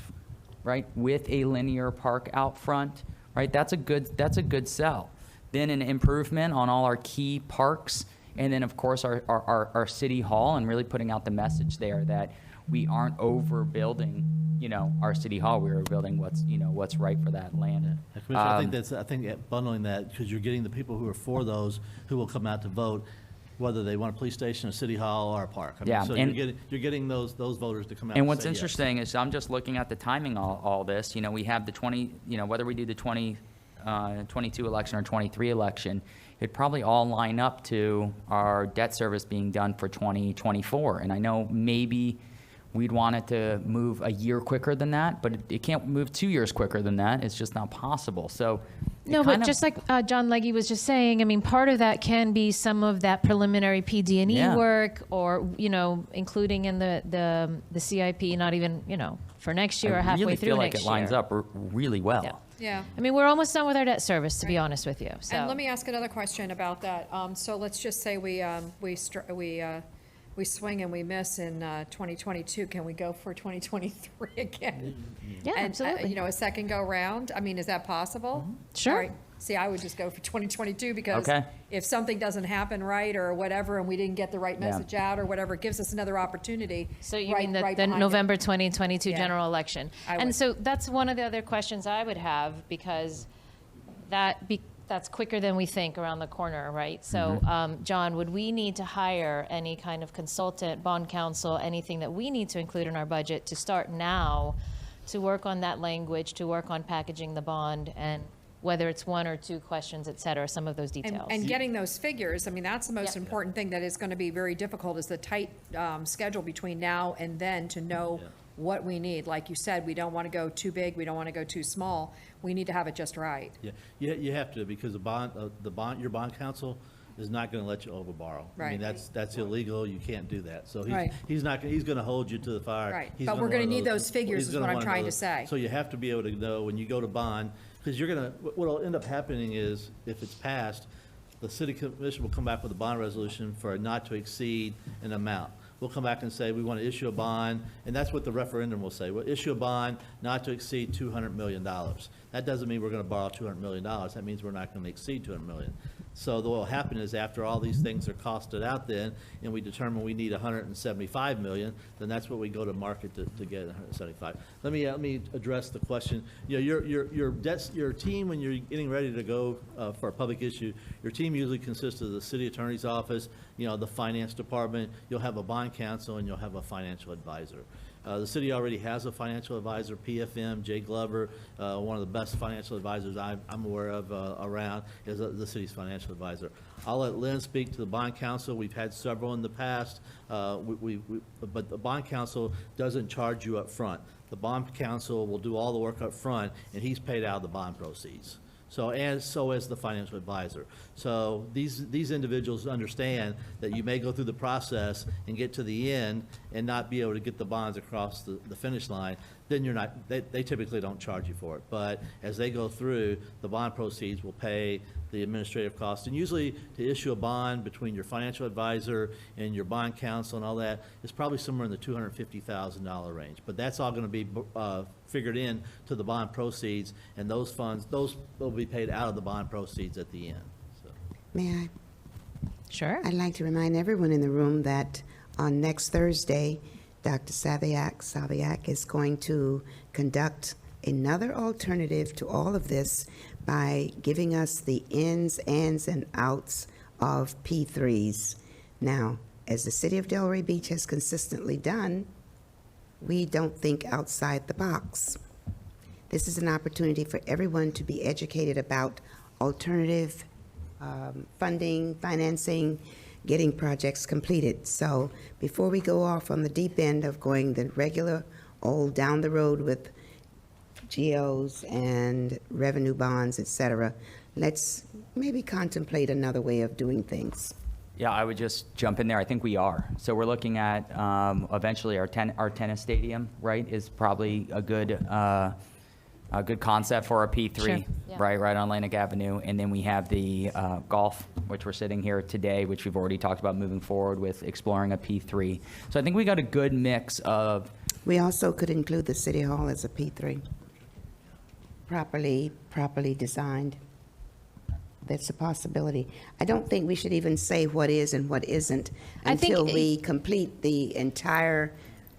right? With a linear park out front, right? That's a good sell. Then an improvement on all our key parks, and then, of course, our city hall, and really putting out the message there that we aren't overbuilding, our city hall. We are building what's right for that land. Commissioner, I think bundling that, because you're getting the people who are for those who will come out to vote, whether they want a police station, a city hall, or a park. Yeah, So and- you're getting those voters to come out And and what's say yes. interesting is I'm just looking at the timing all this. We have the 20, whether we do the 22 election or 23 election, it'd probably all line up to our debt service being done for 2024. And I know maybe we'd want it to move a year quicker than that, but it can't move 2 years quicker than that. It's just not possible. So it No, kind but of- just like John Legge was just saying, I mean, part of that can be some of that preliminary PD&E Yeah. work, or including in the CIP, not even for next year or I halfway really through feel like next it lines year. up really well. Yeah. Yeah. I mean, we're almost done with our debt service, to be honest with you. So And let me ask another question about that. So let's just say we swing and we miss in 2022. Can we go for 2023 again? Yeah, And, absolutely. a second go round? I mean, is that possible? Sure. All right. See, I would just go for 2022 because Okay. if something doesn't happen right or whatever, and we didn't get the right Yeah. message out or whatever, it gives us another opportunity. So you right- mean right the behind it. November 2022 Yeah. general election? I And would. so that's one of the other questions I would have, because that's quicker than we think around the corner, right? So, John, would we need to hire any kind of consultant, bond counsel, anything that we need to include in our budget to start now to work on that language, to work on packaging the bond, and whether it's one or two questions, et cetera, some of those details? And getting those figures, I mean, that's the most important thing that is going to be very difficult, is the tight schedule between now and then to know what we need. Like you said, we don't want to go too big, we don't want to go too small. We need to have it just right. Yeah, you have to, because your bond counsel is not going to let you overborrow. I mean, Right. that's illegal, you can't do that. So Right. he's going to hold you to the fire. Right. He's But we're wanna gonna need know- those figures he's is gonna what I'm wanna trying know to say. So you have to be able to know when you go to bond, because what'll end up happening is, if it's passed, the city commission will come back with a bond resolution for a not to exceed an amount. We'll come back and say, we want to issue a bond, and that's what the referendum will say. We'll issue a bond not to exceed $200 million. That doesn't mean we're going to borrow $200 million. That means we're not going to exceed $200 million. So what will happen is, after all these things are costed out then, and we determine we need $175 million, then that's what we go to market to get $175. Let me address the question. Your team, when you're getting ready to go for a public issue, your team usually consists of the city attorney's office, the finance department, you'll have a bond counsel, and you'll have a financial advisor. The city already has a financial advisor, PFM, Jay Glover, one of the best financial advisors I'm aware of around is the city's financial advisor. I'll let Lynn speak to the bond counsel. We've had several in the past, but the bond counsel doesn't charge you up front. The bond counsel will do all the work up front, and he's paid out of the bond proceeds. So as the financial advisor. So these individuals understand that you may go through the process and get to the end and not be able to get the bonds across the finish line. Then they typically don't charge you for it. But as they go through, the bond proceeds will pay the administrative costs. And usually, to issue a bond between your financial advisor and your bond counsel and all that, is probably somewhere in the $250,000 range. But that's all going to be figured in to the bond proceeds, and those funds, those will be paid out of the bond proceeds at the end. So. May I? Sure. I'd like to remind everyone in the room that on next Thursday, Dr. Saviak is going to conduct another alternative to all of this by giving us the ins, ands, and outs of P3s. Now, as the city of Delray Beach has consistently done, we don't think outside the box. This is an opportunity for everyone to be educated about alternative funding, financing, getting projects completed. So before we go off on the deep end of going the regular old down the road with GOs and revenue bonds, et cetera, let's maybe contemplate another way of doing things. Yeah, I would just jump in there. I think we are. So we're looking at eventually our tennis stadium, right, is probably a good concept for a P3, Sure. Yeah. right on Atlantic Avenue. And then we have the golf, which we're sitting here today, which we've already talked about moving forward with exploring a P3. So I think we got a good mix of. We also could include the City Hall as a P3, properly designed. That's a possibility. I don't think we should even say what is and what isn't I think until we complete the entire,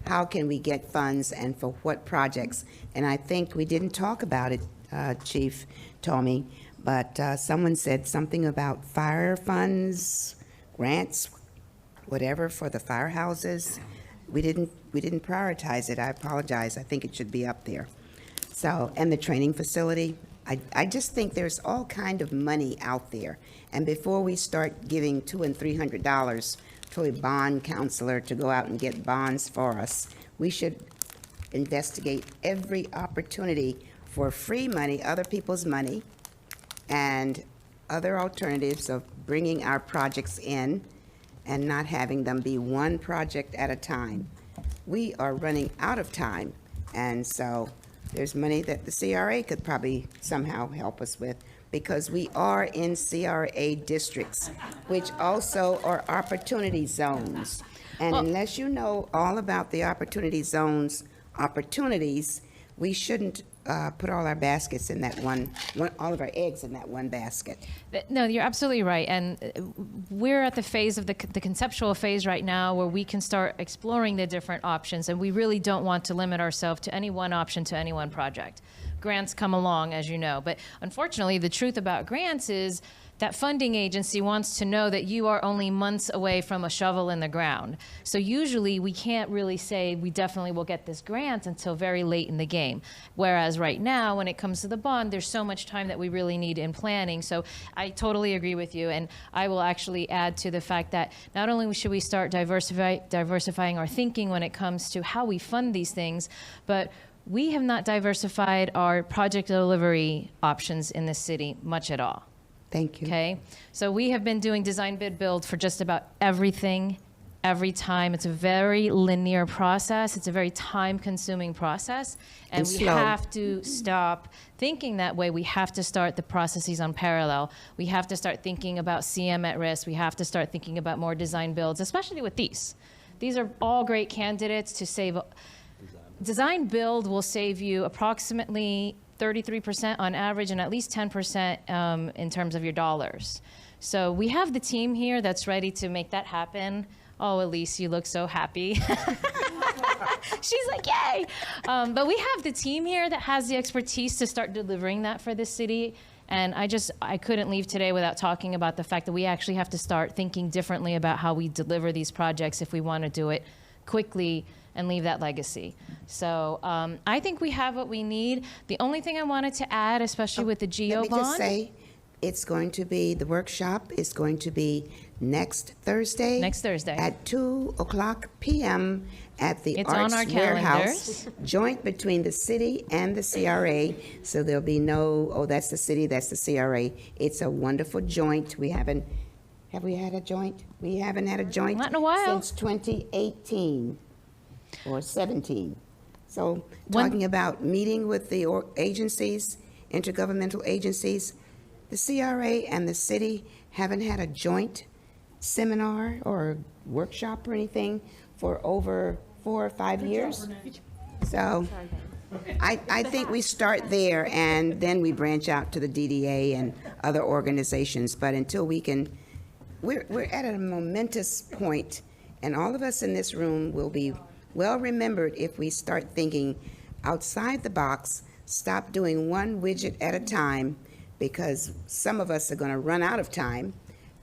how can we get funds and for what projects? And I think we didn't talk about it, Chief Tommy, but someone said something about fire funds, grants, whatever, for the firehouses. We didn't prioritize it. I apologize. I think it should be up there. So, and the training facility. I just think there's all kind of money out there. And before we start giving $200 and $300 to a bond counselor to go out and get bonds for us, we should investigate every opportunity for free money, other people's money, and other alternatives of bringing our projects in and not having them be one project at a time. We are running out of time, and so there's money that the CRA could probably somehow help us with, because we are in CRA districts, which also are opportunity zones. And unless you know all about the opportunity zones, opportunities, we shouldn't put all our baskets in that all of our eggs in that one basket. No, you're absolutely right. And we're at the phase of the conceptual phase right now where we can start exploring the different options. And we really don't want to limit ourselves to any one option, to any one project. Grants come along, as you know. But unfortunately, the truth about grants is that funding agency wants to know that you are only months away from a shovel in the ground. So usually we can't really say we definitely will get this grant until very late in the game. Whereas right now, when it comes to the bond, there's so much time that we really need in planning. So I totally agree with you. And I will actually add to the fact that not only should we start diversifying our thinking when it comes to how we fund these things, but we have not diversified our project delivery options in this city much at all. Thank you. Okay, so we have been doing design bid build for just about everything, every time. It's a very linear process. It's a very time-consuming process, and we slow. have to stop thinking that way. We have to start the processes on parallel. We have to start thinking about CM at risk. We have to start thinking about more design builds, especially with these. These are all great candidates to save. Design build will save you approximately 33% on average and at least 10% in terms of your dollars. So we have the team here that's ready to make that happen. Oh, Elise, you look so happy. She's like, yay! But we have the team here that has the expertise to start delivering that for the city. And I couldn't leave today without talking about the fact that we actually have to start thinking differently about how we deliver these projects if we want to do it quickly and leave that legacy. So I think we have what we need. The only thing I wanted to add, especially with the GEO Let me bond. just say, it's going to be, the workshop is going to be next Thursday. Next Thursday. At 2:00 p.m. at the It's on Arts our Warehouse. calendars. Joint between the city and the CRA, so there'll be no, oh, that's the city, that's the CRA. It's a wonderful joint. Have we had a joint? We haven't had a joint Not in a while. since 2018 or 17. So When- talking about meeting with the agencies, intergovernmental agencies, the CRA and the city haven't had a joint seminar or workshop or anything for over 4 or 5 years. So I think we start there and then we branch out to the DDA and other organizations. But until we can, we're at a momentous point, and all of us in this room will be well remembered if we start thinking outside the box, stop doing one widget at a time, because some of us are going to run out of time.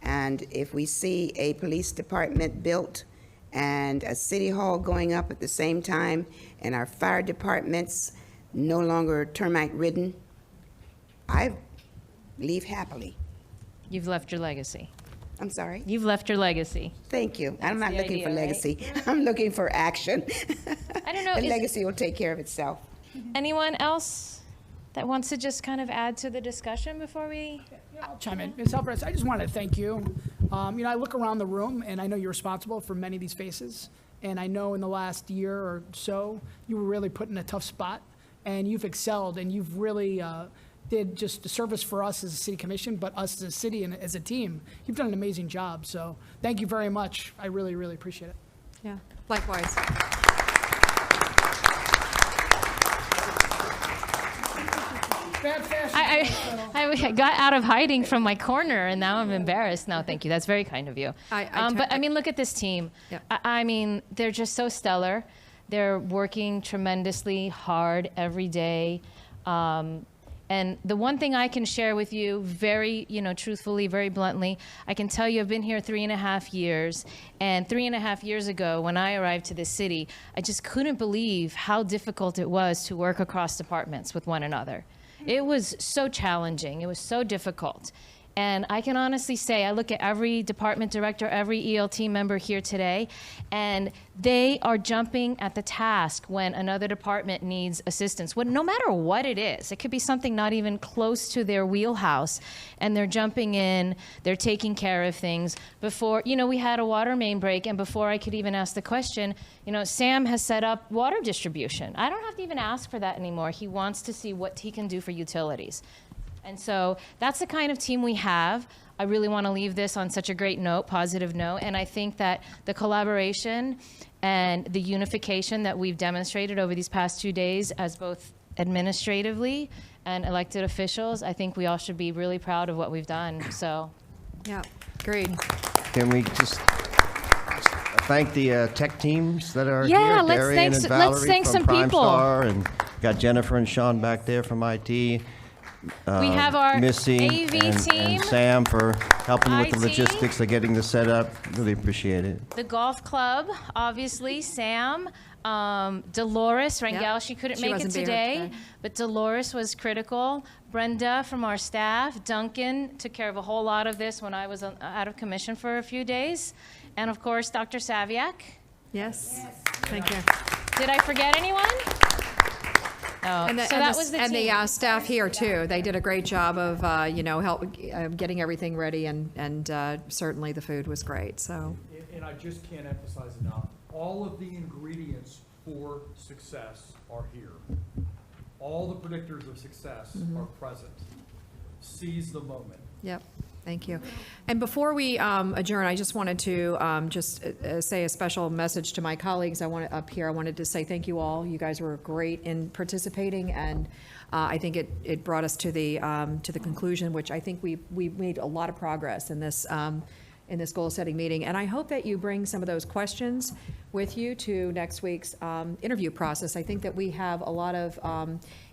And if we see a police department built and a city hall going up at the same time, and our fire departments no longer termite ridden, I leave happily. You've left your legacy. I'm sorry? You've left your legacy. Thank you. I'm not the looking idea, for right? legacy. I'm looking for action. I don't know, The is legacy will take care of itself. anyone else that wants to just kind of add to the discussion before we? I'll chime in. Ms. Alvarez, I just wanted to thank you. I look around the room, and I know you're responsible for many of these faces. And I know in the last year or so, you were really put in a tough spot, and you've excelled, and you've really did just a service for us as a city commission, but us as a city and as a team. You've done an amazing job, so thank you very much. I really, really appreciate it. Yeah, likewise. Bad fashion. I got out of hiding from my corner, and now I'm embarrassed. No, thank you. That's very kind of you. But I mean, look at this team. Yeah. I mean, they're just so stellar. They're working tremendously hard every day. And the one thing I can share with you very, truthfully, very bluntly, I can tell you I've been here 3.5 years. And 3.5 years ago, when I arrived to this city, I just couldn't believe how difficult it was to work across departments with one another. It was so challenging. It was so difficult. And I can honestly say, I look at every department director, every ELT member here today, and they are jumping at the task when another department needs assistance. No matter what it is, it could be something not even close to their wheelhouse, and they're jumping in, they're taking care of things. Before, we had a water main break, and before I could even ask the question, Sam has set up water distribution. I don't have to even ask for that anymore. He wants to see what he can do for utilities. And so that's the kind of team we have. I really want to leave this on such a great note, positive note, and I think that the collaboration and the unification that we've demonstrated over these past 2 days as both administratively and elected officials, I think we all should be really proud of what we've done, so. Yeah, agreed. Can we just thank the tech teams that are Yeah, here, let's Darian thank and s- let's Valerie thank from some Prime people. Star, and got Jennifer and Sean back there from IT. We have our Missy AV and team. Sam for helping with the IT. logistics of getting this set up. Really appreciate it. The golf club, obviously, Sam, Dolores Rangel, Yeah. she couldn't She make it wasn't here today, today. but Dolores was critical. Brenda from our staff, Duncan took care of a whole lot of this when I was out of commission for a few days. And of course, Dr. Saviak. Yes, thank you. Did I forget anyone? Oh, And so that was the and team. the staff here too. They did a great job of, getting everything ready, and certainly the food was great, so. And I just can't emphasize enough, all of the ingredients for success are here. All the predictors of success are present. Seize the moment. Yep, thank you. And before we adjourn, I just wanted to say a special message to my colleagues. I wanted to say thank you all. You guys were great in participating, and I think it brought us to the conclusion, which I think we made a lot of progress in this goal-setting meeting. And I hope that you bring some of those questions with you to next week's interview process. I think that we have a lot of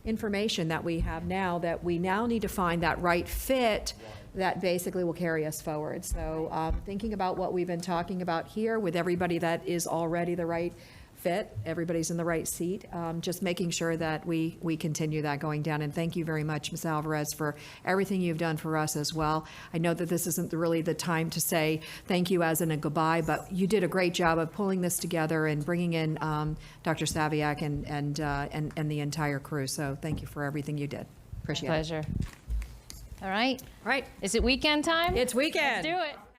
information that we have now that we now need to find that right fit that basically will carry us forward. So thinking about what we've been talking about here with everybody that is already the right fit, everybody's in the right seat, just making sure that we continue that going down. And thank you very much, Ms. Alvarez, for everything you've done for us as well. I know that this isn't really the time to say thank you as in a goodbye, but you did a great job of pulling this together and bringing in Dr. Saviak and the entire crew. So thank you for everything you did. Appreciate it. Pleasure. All right. All right. Is it weekend time? It's weekend. Let's do it.